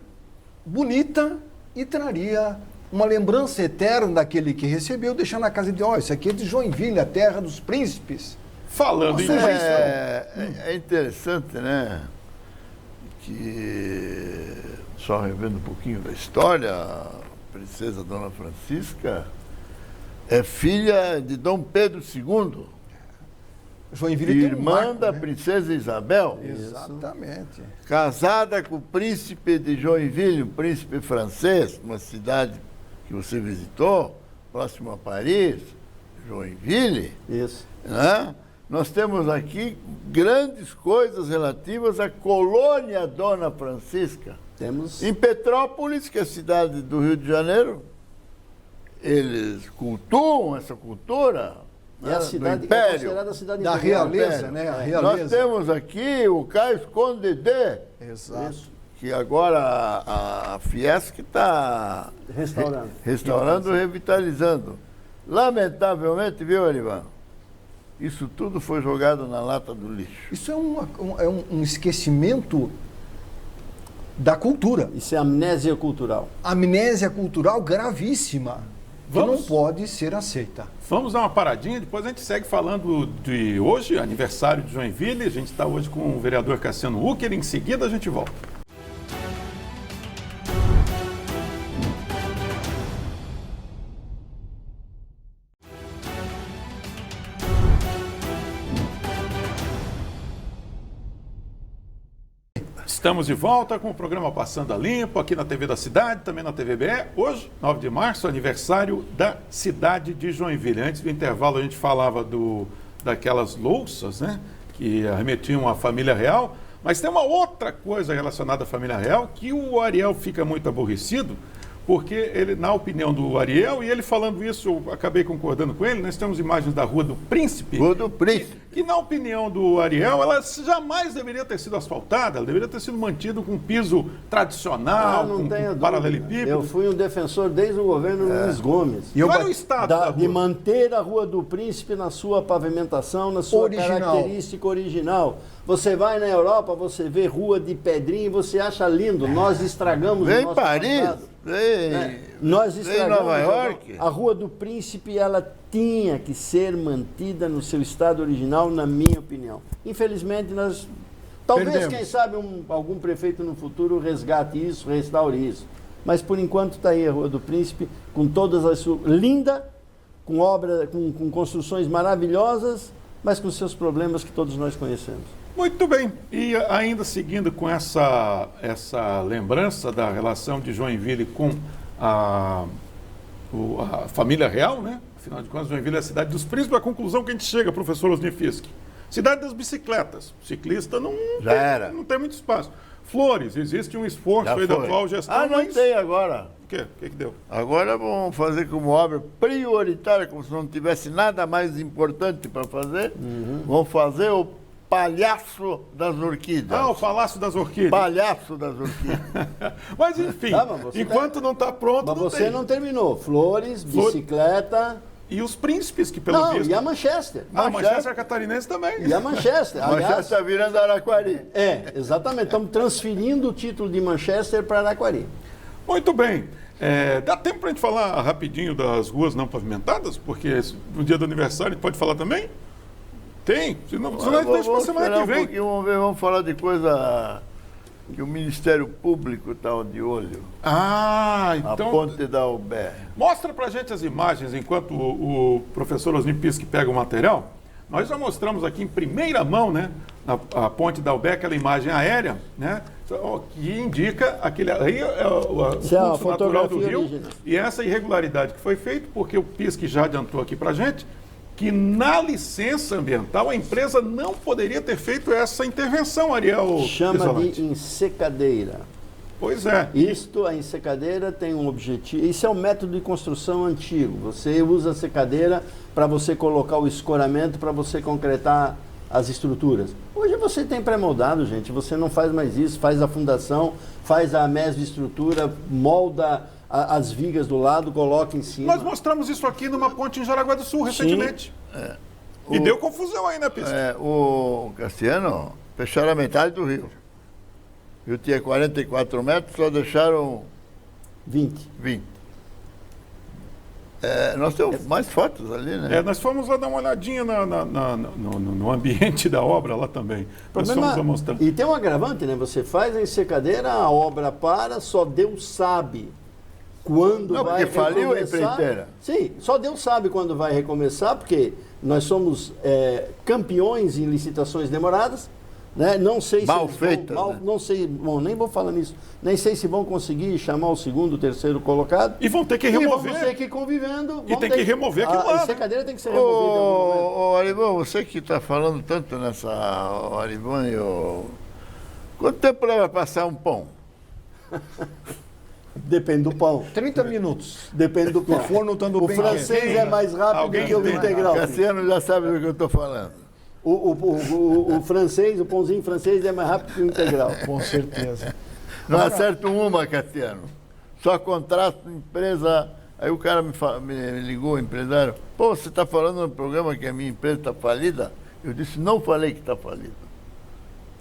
bonita e traria uma lembrança eterna daquele que recebeu, deixando na casa de, isso aqui é de Joinville, a terra dos príncipes. Falando em É interessante, né? Que, só revendo um pouquinho da história, a princesa Dona Francisca é filha de Dom Pedro II, Joinville tem um irmã marco, da né? princesa Isabel, Exatamente. casada com o príncipe de Joinville, um príncipe francês, uma cidade que você visitou, próximo a Paris, Joinville. Isso. Né? Nós temos aqui grandes coisas relativas à colônia Dona Francisca. Temos. Em Petrópolis, que é a cidade do Rio de Janeiro, eles cultuam essa cultura, É a né, cidade do que é Império. considerada a cidade Da imperial. realeza, né? A Nós realeza. temos aqui o Cais Conde de, Exato. que agora a Fiesc está Restaurando. revitalizando. Lamentavelmente, viu, Arivan? Isso tudo foi jogado na lata do lixo. Isso é um esquecimento da cultura. Isso é amnésia cultural. Amnésia cultural gravíssima, que não pode ser aceita. Vamos dar uma paradinha, depois a gente segue falando de hoje, aniversário de Joinville. A gente está hoje com o vereador Cassiano Ucker, em seguida a gente volta. Estamos de volta com o programa Passando a Limpo, aqui na TV da Cidade, também na TVBE. Hoje, 9 de março, aniversário da cidade de Joinville. Antes do intervalo, a gente falava daquelas louças, né, que arremetiam à família real. Mas tem uma outra coisa relacionada à família real que o Ariel fica muito aborrecido, porque ele, na opinião do Ariel, e ele falando isso, eu acabei concordando com ele, nós temos imagens da Rua do Príncipe. Rua do Príncipe. Que na opinião do Ariel, ela jamais deveria ter sido asfaltada, ela deveria ter sido mantida com um piso tradicional, não tenho com dúvida. paralelepípedo. Eu fui um defensor desde o governo Luiz Gomes. E qual era o estado da de rua? manter a Rua do Príncipe na sua pavimentação, na sua Original. característica original. Você vai na Europa, você vê rua de pedrinha e você acha lindo. Nós estragamos Vem o em nosso Paris, passado. vem, Nós vem em estragamos Nova York. a Rua do Príncipe, ela tinha que ser mantida no seu estado original, na minha opinião. Infelizmente, nós... Talvez, Perdemos. quem sabe, algum prefeito no futuro resgate isso, restaure isso. Mas, por enquanto, está aí a Rua do Príncipe, com todas as suas... Linda, com obra, com construções maravilhosas, mas com seus problemas que todos nós conhecemos. Muito bem. E ainda seguindo com essa lembrança da relação de Joinville com a família real, né? Afinal de contas, Joinville é a cidade dos príncipes. A conclusão que a gente chega, professor Osni Fisk. Cidade das bicicletas. Ciclista não tem muito espaço. Flores, existe um esforço aí da atual gestão. Não mas... tem agora. O quê? O que deu? Agora vamos fazer como obra prioritária, como se não tivesse nada mais importante para fazer. Vamos fazer o Palhaço das Orquídeas. O Palácio das Orquídeas. Palhaço das Orquídeas. Mas enfim, Mas enquanto não está pronto, Mas não você tem. não terminou. Flores, bicicleta... E os príncipes, que pelo Não, visto... e a Manchester. A Manchester catarinense também. E a Manchester. Manchester Aliás, está virando Araquari. exatamente. Estamos transferindo o título de Manchester para Araquari. Muito bem. Dá tempo para a gente falar rapidinho das ruas não pavimentadas? Porque no dia do aniversário a gente pode falar também? Tem. Senão a gente deixa para semana que vem. Vamos falar de coisa que o Ministério Público está de olho. A Então, a ponte da Albé. Mostra para a gente as imagens enquanto o professor Osni Fisk pega o material. Nós já mostramos aqui em primeira mão, né, a ponte da Albé, aquela imagem aérea, né, que indica aquele aí o fluxo natural do rio original. E essa irregularidade que foi feita, porque o Fisk já adiantou aqui para a gente, que na licença ambiental a empresa não poderia ter feito essa intervenção, Ariel. Chama de ensecadeira. Pois é. A ensecadeira tem um objetivo. Isso é um método de construção antigo. Você usa a secadeira para você colocar o escoramento, para você concretar as estruturas. Hoje você tem pré-moldado, gente. Você não faz mais isso. Faz a fundação, faz a mesoestrutura, molda as vigas do lado, coloca em cima. Nós mostramos isso aqui numa ponte em Jaraguá do Sul recentemente. E deu confusão aí na pista. O Cassiano, fecharam a metade do rio. O rio tinha 44 metros, só deixaram 20. Nós temos mais fotos ali, né? Nós fomos lá dar uma olhadinha no ambiente da obra lá também. Nós fomos lá mostrando. E tem um agravante, né? Você faz a ensecadeira, a obra para, só Deus sabe quando vai recomeçar. Faliu a empreiteira. Sim, só Deus sabe quando vai recomeçar, porque nós somos campeões em licitações demoradas. Né? Não sei se mal feita. Né? Não sei, bom, nem vou falar nisso. Nem sei se vão conseguir chamar o segundo, o terceiro colocado. E vão ter que remover. E vamos ter que ir convivendo. E tem que remover aquilo lá. A secadeira tem que ser removida. Ô, Arivão, você que está falando tanto nessa... Arivão, quanto tempo leva para passar um pão? Depende do pão. 30 minutos. Depende do pão. O forno estando bem francês quente. é mais rápido que o integral. Cassiano já sabe do que eu estou falando. O francês, o pãozinho francês é mais rápido que o integral. Com certeza. Não acerto uma, Cassiano. Só contrato empresa. Aí o cara me ligou, o empresário. Pô, você está falando no programa que a minha empresa está falida? Eu disse, não falei que está falida.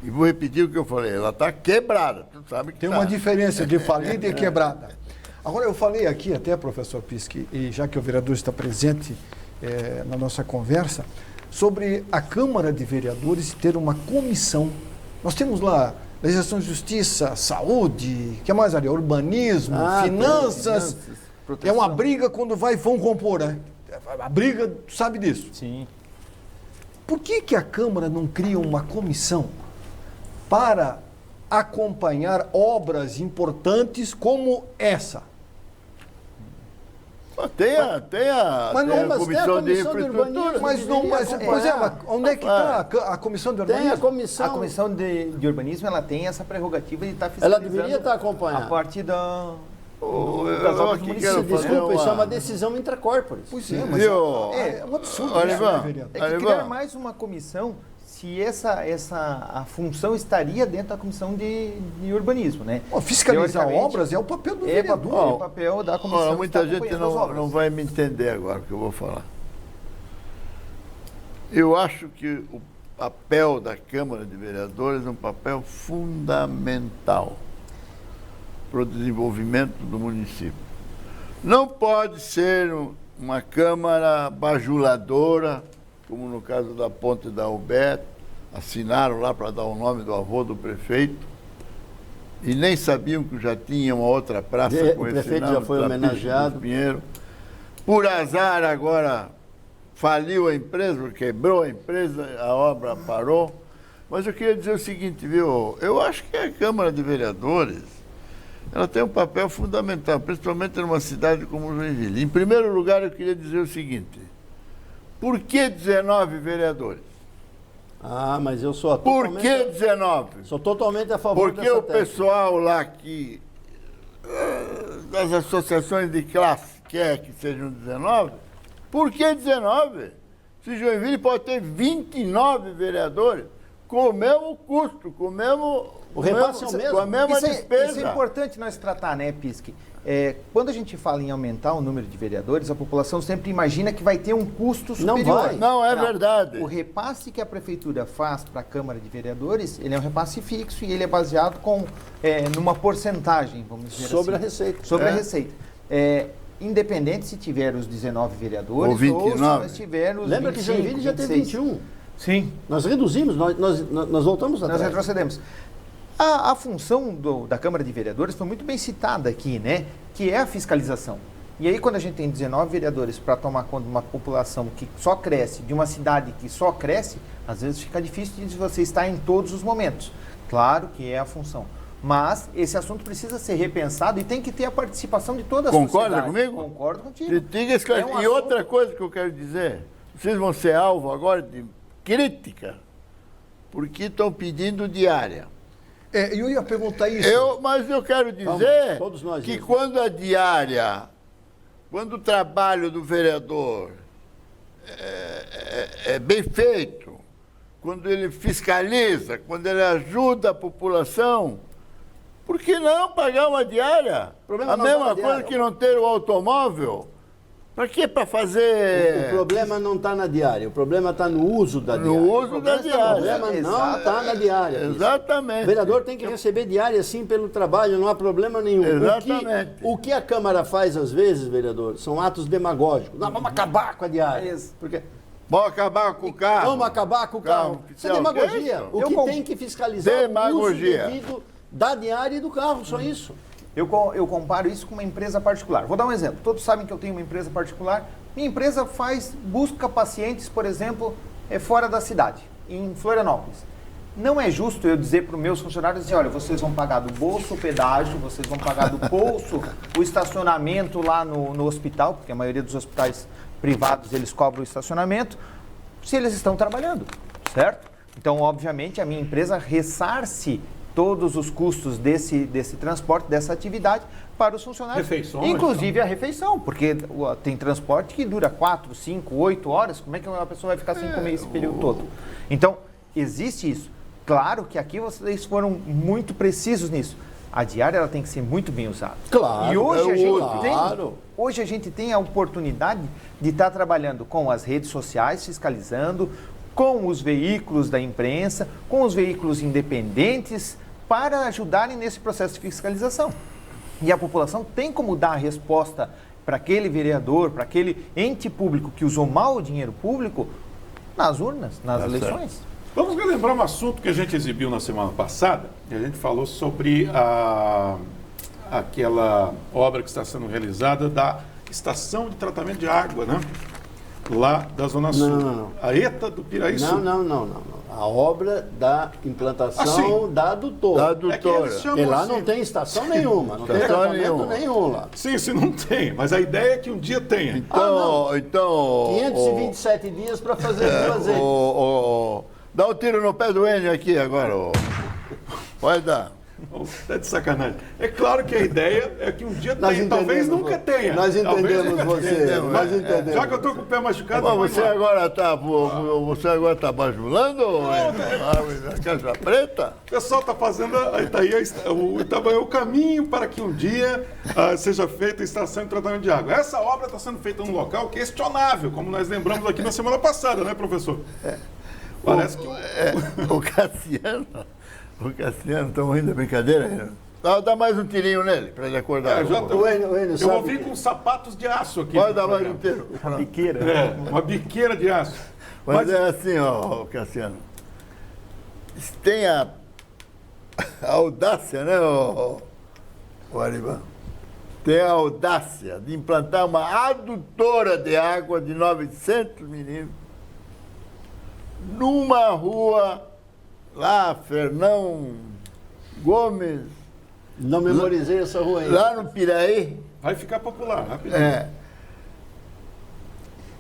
E vou repetir o que eu falei. Ela está quebrada. Tu sabe que tem uma diferença de falida e quebrada. Agora, eu falei aqui até, professor Fisk, e já que o vereador está presente na nossa conversa, sobre a Câmara de Vereadores ter uma comissão. Nós temos lá legislação de justiça, saúde, que mais, Ariel? Urbanismo, finanças. É uma briga quando vão compor, né? A briga, tu sabe disso. Sim. Por que a Câmara não cria uma comissão para acompanhar obras importantes como essa? Tem a comissão de infraestrutura. Mas onde é que está a comissão de urbanismo? Tem a comissão. A comissão de urbanismo, ela tem essa prerrogativa de estar fiscalizando. Ela deveria estar acompanhando. A partir das obras do aqui município. quero fazer Desculpa, isso é uma- uma decisão intracorporis. Pois é, mas Viu? é um absurdo. Olha, isso, Ivan, né, vereador? É que Ivan. criar mais uma comissão, se a função estaria dentro da comissão de urbanismo, né? Ó, fiscalizar Teoricamente, obras é o papel do é vereador. o papel da comissão. Olha, que muita está gente acompanhando as obras. não vai me entender agora o que eu vou falar. Eu acho que o papel da Câmara de Vereadores é um papel fundamental para o desenvolvimento do município. Não pode ser uma Câmara bajuladora, como no caso da Ponte da Alberto, assinaram lá para dar o nome do avô do prefeito, e nem sabiam que já tinha uma outra praça com O esse prefeito nome, já foi Trapiche homenageado. dos Pinheiro. Por azar, agora faliu a empresa, quebrou a empresa, a obra parou. Mas eu queria dizer o seguinte, viu? Eu acho que a Câmara de Vereadores, ela tem um papel fundamental, principalmente numa cidade como Joinville. Em primeiro lugar, eu queria dizer o seguinte: por que 19 vereadores? Ah, mas eu sou Por que 19? Sou totalmente a favor Porque dessa o tese. pessoal lá que das associações de classe quer que sejam 19, por que 19? Se Joinville pode ter 29 vereadores, com o mesmo custo, com o mesmo, O repasse é o mesmo. com a mesma despesa. Isso é importante nós tratar, né, Pisque? Quando a gente fala em aumentar o número de vereadores, a população sempre imagina que vai ter um custo Não superior. vai. Não, é verdade. O repasse que a prefeitura faz para a Câmara de Vereadores, ele é um repasse fixo e ele é baseado numa porcentagem, vamos dizer Sobre assim. a receita. Sobre a É. receita. Independente se tiver os 19 vereadores Ou 29. se nós tiver os Lembra que 25, Joinville já teve 26. 21. Sim. Nós reduzimos, nós voltamos Nós atrás. retrocedemos. A função da Câmara de Vereadores foi muito bem citada aqui, né? Que é a fiscalização. E aí, quando a gente tem 19 vereadores para tomar conta de uma população que só cresce, de uma cidade que só cresce, às vezes fica difícil de você estar em todos os momentos. Claro que é a função. Mas esse assunto precisa ser repensado e tem que ter a participação de toda a Concorda sociedade. comigo? Concordo contigo. Critica esse cara. É um E outra assunto- coisa que eu quero dizer, vocês vão ser alvo agora de crítica, porque estão pedindo diária. Eu ia perguntar isso. Mas eu quero Calma, dizer todos nós que mesmos. quando a diária, quando o trabalho do vereador é bem feito, quando ele fiscaliza, quando ele ajuda a população, por que não pagar uma diária? Problema A não tá mesma na coisa diária. que não ter o automóvel. Para quê? Para fazer... O problema não está na diária, o problema está no uso da diária. No uso da O diária. problema não está na diária. Exatamente. O vereador tem que receber diária sim pelo trabalho, não há problema nenhum. Exatamente. O que a Câmara faz às vezes, vereador, são atos demagógicos. Não, vamos acabar com a diária. Porque Vamos acabar com o carro. vamos acabar com o carro. Isso é oficial. demagogia. Que isso? O Eu que con- tem que fiscalizar é o Demagogia. uso devido da diária e do carro, só isso. Eu comparo isso com uma empresa particular. Vou dar um exemplo. Todos sabem que eu tenho uma empresa particular. Minha empresa busca pacientes, por exemplo, fora da cidade, em Florianópolis. Não é justo eu dizer para os meus funcionários assim, olha, vocês vão pagar do bolso o pedágio, vocês vão pagar do bolso o estacionamento lá no hospital, porque a maioria dos hospitais privados eles cobram o estacionamento, se eles estão trabalhando, certo? Então, obviamente, a minha empresa ressarce todos os custos desse transporte, dessa atividade para os funcionários. Refeições, Inclusive a refeição, porque tem transporte que dura 4, 5, 8 horas. Como é que uma pessoa vai ficar sem comer esse período todo? Então, existe isso. Claro que aqui vocês foram muito precisos nisso. A diária ela tem que ser muito bem usada. Claro, E hoje claro. hoje a gente tem a oportunidade de estar trabalhando com as redes sociais, fiscalizando, com os veículos da imprensa, com os veículos independentes, para ajudarem nesse processo de fiscalização. E a população tem como dar a resposta para aquele vereador, para aquele ente público que usou mal o dinheiro público nas urnas, nas eleições. Vamos relembrar um assunto que a gente exibiu na semana passada. E a gente falou sobre aquela obra que está sendo realizada da estação de tratamento de água, né? Lá da Zona Sul. Não. A ETA do Piraí Sul. Não. A obra da implantação Ah, sim. da adutora. Da É que adutora. eles chamam Porque lá assim. não tem estação nenhuma, não tem Estação tratamento nenhuma. nenhum lá. Sim, não tem. Mas a ideia é que um dia tenha. Então... 527 dias para fazer duas vezes. Dá um tiro no pé do Enio aqui agora. Pode dar. Tá de sacanagem. É claro que a ideia é que um dia Nós tenha, talvez entendemos nunca tenha. Nós Talvez entendemos nunca você. tenha. Nós entendemos. Já que eu tô com o pé machucado, Bom, vamos você lá. agora tá bajulando? A caixa preta? O pessoal está fazendo o caminho para que um dia seja feita a estação de tratamento de água. Essa obra está sendo feita num local questionável, como nós lembramos aqui na semana passada, né, professor? Parece que O Cassiano, estamos rindo da brincadeira? Dá mais um tirinho nele, para ele acordar. eu vou vir com sapatos de aço aqui. Pode dar mais um tiro. Uma biqueira. Uma biqueira de aço. Mas é assim, ó, Cassiano. Tem a audácia, né, o Arivan? Tem a audácia de implantar uma adutora de água de 900 milímetros numa rua lá, Fernão Gomes, Não memorizei essa rua ainda. lá no Piraí, Vai ficar popular, rapidinho.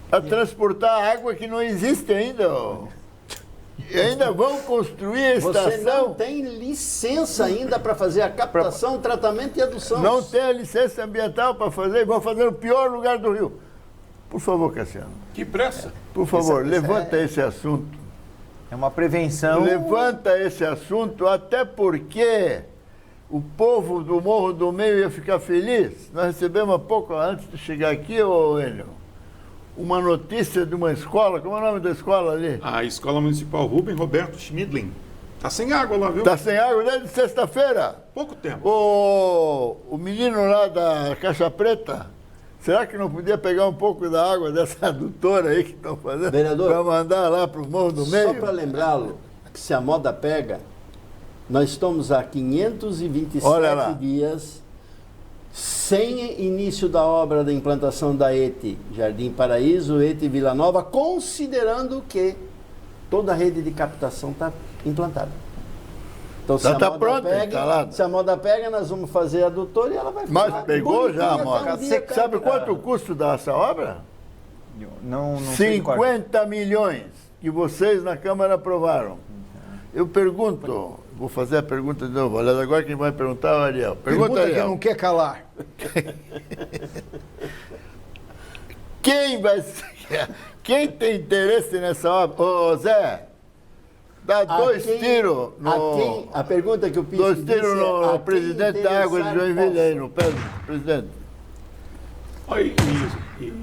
para transportar água que não existe ainda. Ó. E ainda vão construir a Você não estação. tem licença ainda para fazer a captação, tratamento e adução. Não tem a licença ambiental para fazer, vão fazer no pior lugar do Rio. Por favor, Cassiano, Que pressa. por favor, levanta esse assunto. É uma prevenção. Levanta esse assunto, até porque o povo do Morro do Meio ia ficar feliz. Nós recebemos há pouco, antes de chegar aqui, ô Enio, uma notícia de uma escola. Como é o nome da escola ali? A Escola Municipal Rubem Roberto Schmidlin. Tá sem água lá, viu? Está sem água desde sexta-feira. Pouco tempo. O menino lá da Caixa Preta, será que não podia pegar um pouco da água dessa adutora aí que estão fazendo? Vereador, para mandar lá para o Morro do Meio? Só para lembrá-lo que se a moda pega, nós estamos há 527 dias sem início da obra da implantação da ETE Jardim Paraíso, ETE Vila Nova, considerando que toda a rede de captação está implantada. Então, se a Tá moda pronta, pega, instalada. se a moda pega, nós vamos fazer a adutora e ela vai ficar Mas pegou já a bonitinha moda. até um dia Sabe pega. quanto o custo dessa obra? Não sei de cor. 50 milhões que vocês na Câmara aprovaram. Eu pergunto, vou fazer a pergunta de novo. Olha, agora quem vai perguntar é o Ariel. Pergunta, Pergunta que Ariel. não quer calar. Quem tem interesse nessa obra? Ô, Zé, dá dois tiros no... A pergunta que eu fiz. Dois tiros no presidente da Água de Joinville aí, no pé do presidente. Olha,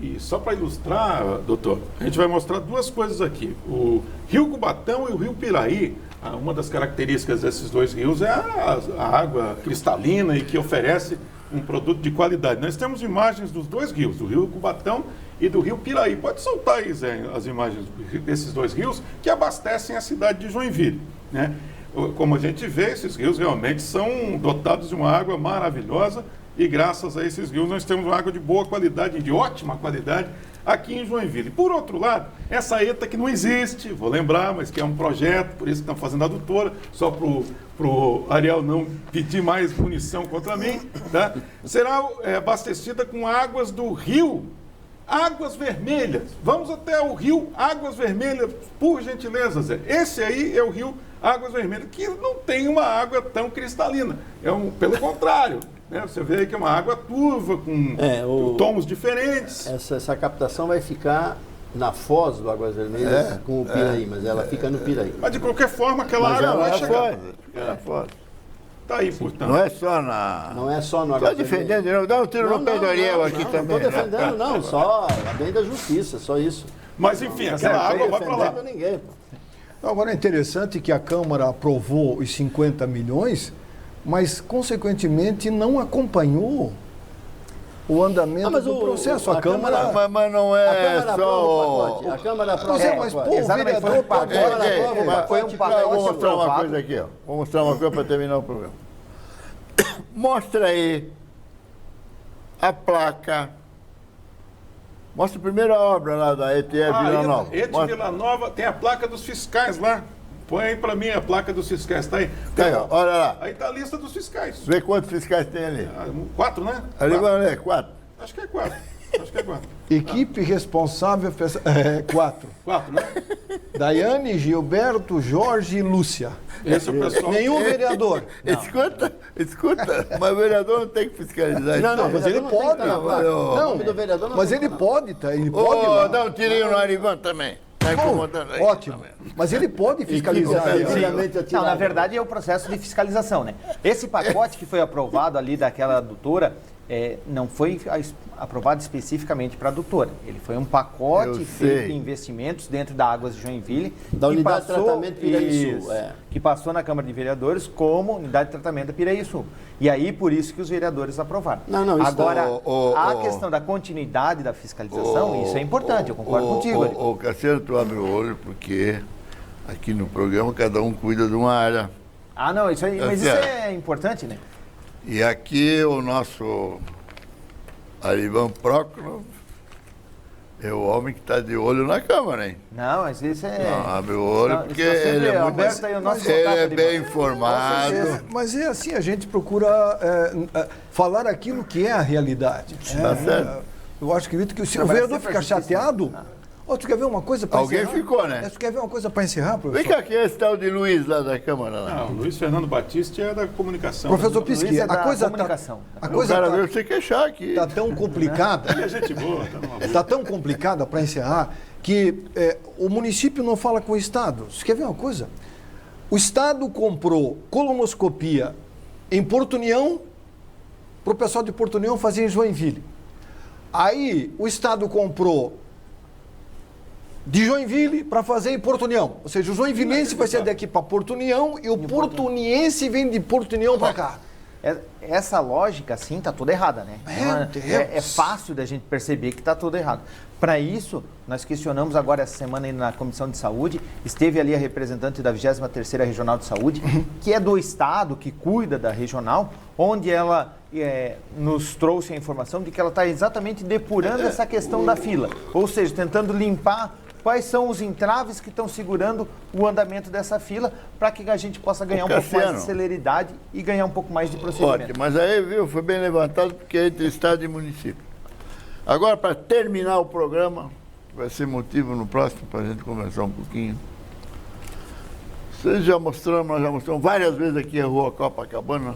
e só para ilustrar, doutor, a gente vai mostrar duas coisas aqui. O Rio Cubatão e o Rio Piraí, uma das características desses dois rios é a água cristalina e que oferece um produto de qualidade. Nós temos imagens dos dois rios, do Rio Cubatão e do Rio Piraí. Pode soltar aí, Zé, as imagens desses dois rios que abastecem a cidade de Joinville, né? Como a gente vê, esses rios realmente são dotados de uma água maravilhosa e graças a esses rios nós temos uma água de boa qualidade, de ótima qualidade aqui em Joinville. Por outro lado, essa ETA que não existe, vou lembrar, mas que é um projeto, por isso que estão fazendo a adutora, só para o Ariel não pedir mais munição contra mim, tá? Será abastecida com águas do rio Águas Vermelhas. Vamos até o rio Águas Vermelhas, por gentileza, Zé. Esse aí é o rio Águas Vermelhas, que não tem uma água tão cristalina. Pelo contrário, né? Você vê aí que é uma água turva, com tons diferentes. Essa captação vai ficar na foz do Águas Vermelhas com o Piraí, mas ela fica no Piraí. Mas de qualquer forma, aquela Mas água ela vai é chegar. Foda. Tá aí, portanto. Não é só na... Não é só no Estou Águas Vermelhas. defendendo, não. Dá um tiro no pé do Ariel aqui também. Não estou defendendo, não. Só a bem da justiça, só isso. Mas enfim, aquela água vai para lá. Não ninguém, pô. Agora é interessante que a Câmara aprovou os 50 milhões, mas, consequentemente, não acompanhou o andamento do processo. A Câmara... Mas não é A Câmara só... aprova o pacote. A Câmara aprova Mas, o mas, pacote. pô, o Exatamente, foi um vereador pacote. pagou. Foi um pacote Vou mostrar uma aprovado. coisa aqui, ó. Vou mostrar uma coisa para terminar o programa. Mostra aí a placa. Mostra primeiro a obra lá da ETE Vila Nova. ETE Vila Nova tem a placa dos fiscais lá. Põe aí para mim a placa dos fiscais, tá aí. Tá aí, ó, olha lá. Aí tá a lista dos fiscais. Vê quantos fiscais tem ali. 4, né? Ali 4. vai ler, 4. Acho que é 4. Acho que é 4. Equipe responsável... 4. 4, né? Daiane, Gilberto, Jorge e Lúcia. Esse é o pessoal. Nenhum vereador. Escuta, mas o vereador não tem que fiscalizar isso. Não, mas ele pode. Não, do vereador não Mas tem ele nada. pode, tá? Ele pode. lá. Dá um tirinho no Arivan também. Tá incomodando aí. Ótimo. Mas ele pode fiscalizar. Antigamente eu Não, na verdade é o processo de fiscalização, né? Esse pacote que foi aprovado ali daquela adutora não foi aprovado especificamente para a adutora. Ele foi um pacote feito em investimentos dentro da Águas de Joinville. Da que unidade de passou- tratamento Piraí-Sul, Isso, é. que passou na Câmara de Vereadores como unidade de tratamento da Piraí-Sul. E aí, por isso que os vereadores aprovaram. Não, isso Agora, o- a questão da continuidade da fiscalização, isso é importante, eu concordo contigo. Ari. Ô, Cassiano, tu abre o olho, porque aqui no programa cada um cuida de uma área. Ah, não, isso aí, mas isso Certo. é importante, né? E aqui o nosso Arivan Prócoro é o homem que está de olho na Câmara, hein? Não, mas isso é... Não, abre o olho, Não, porque isso tá ele sempre é muito... aberto aí o nosso Ele contato, é Arivan. bem informado. Mas é assim, a gente procura falar aquilo que é a realidade. Tá certo. Eu acho que se o Não, mas vereador sempre ficar a justiça- chateado... Ó, tu quer ver uma coisa para Alguém encerrar? ficou, né? Tu quer ver uma coisa para encerrar, Vem professor? cá, quem é esse tal de Luiz lá da Câmara? Lá? Não, o Luiz Fernando Batista é da comunicação. Professor Luiz Pisqui, é a da coisa comunicação. a O coisa cara tá- veio se queixar aqui. tá tão complicada, é gente boa, tá numa boa. está tão complicada para encerrar que o município não fala com o Estado. Você quer ver uma coisa? O Estado comprou colonoscopia em Porto União para o pessoal de Porto União fazer em Joinville. Aí o Estado comprou de Joinville para fazer em Porto União. Ou seja, o joinvilense vai ser daqui para Porto União e o portuniense vem de Porto União para cá. Essa lógica, assim, tá toda errada, né? Meu Deus. É fácil da gente perceber que tá tudo errado. Para isso, nós questionamos agora essa semana aí na Comissão de Saúde, esteve ali a representante da 23ª Regional de Saúde, que é do Estado, que cuida da regional, onde ela nos trouxe a informação de que ela está exatamente depurando essa questão da fila. Ou seja, tentando limpar quais são os entraves que estão segurando o andamento dessa fila para que a gente possa ganhar um pouco mais de celeridade e ganhar um pouco mais de procedimento. Ótimo, mas aí, viu, foi bem levantado porque é entre Estado e município. Agora, para terminar o programa, vai ser motivo no próximo para a gente conversar um pouquinho. Nós já mostramos várias vezes aqui a Rua Copacabana,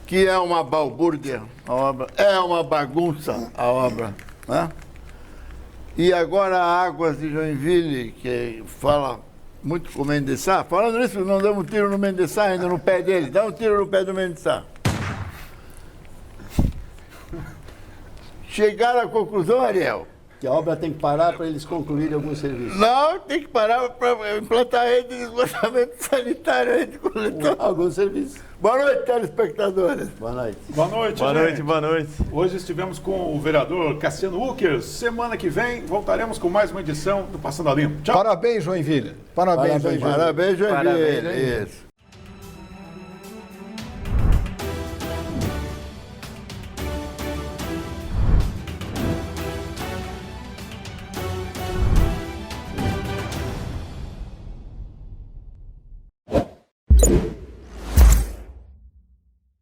que é uma balbúrdia a obra, é uma bagunça a obra, né? E agora a Águas de Joinville, que fala muito com o Mendes Sá. Falando nisso, não damos um tiro no Mendes Sá, ainda no pé dele. Dá um tiro no pé do Mendes Sá. Chegaram à conclusão, Ariel? Que a obra tem que parar para eles concluírem alguns serviços. Não, tem que parar para implantar a rede de esgotamento sanitário, a rede coletora. Alguns serviços. Boa noite, telespectadores. Boa noite. Boa noite, Boa gente. noite, boa noite. Hoje estivemos com o vereador Cassiano Uckers. Semana que vem voltaremos com mais uma edição do Passando a Limpo. Tchau. Parabéns, Joinville. Parabéns, Joinville. Parabéns, Joinville. Parabéns, Joinville. Isso.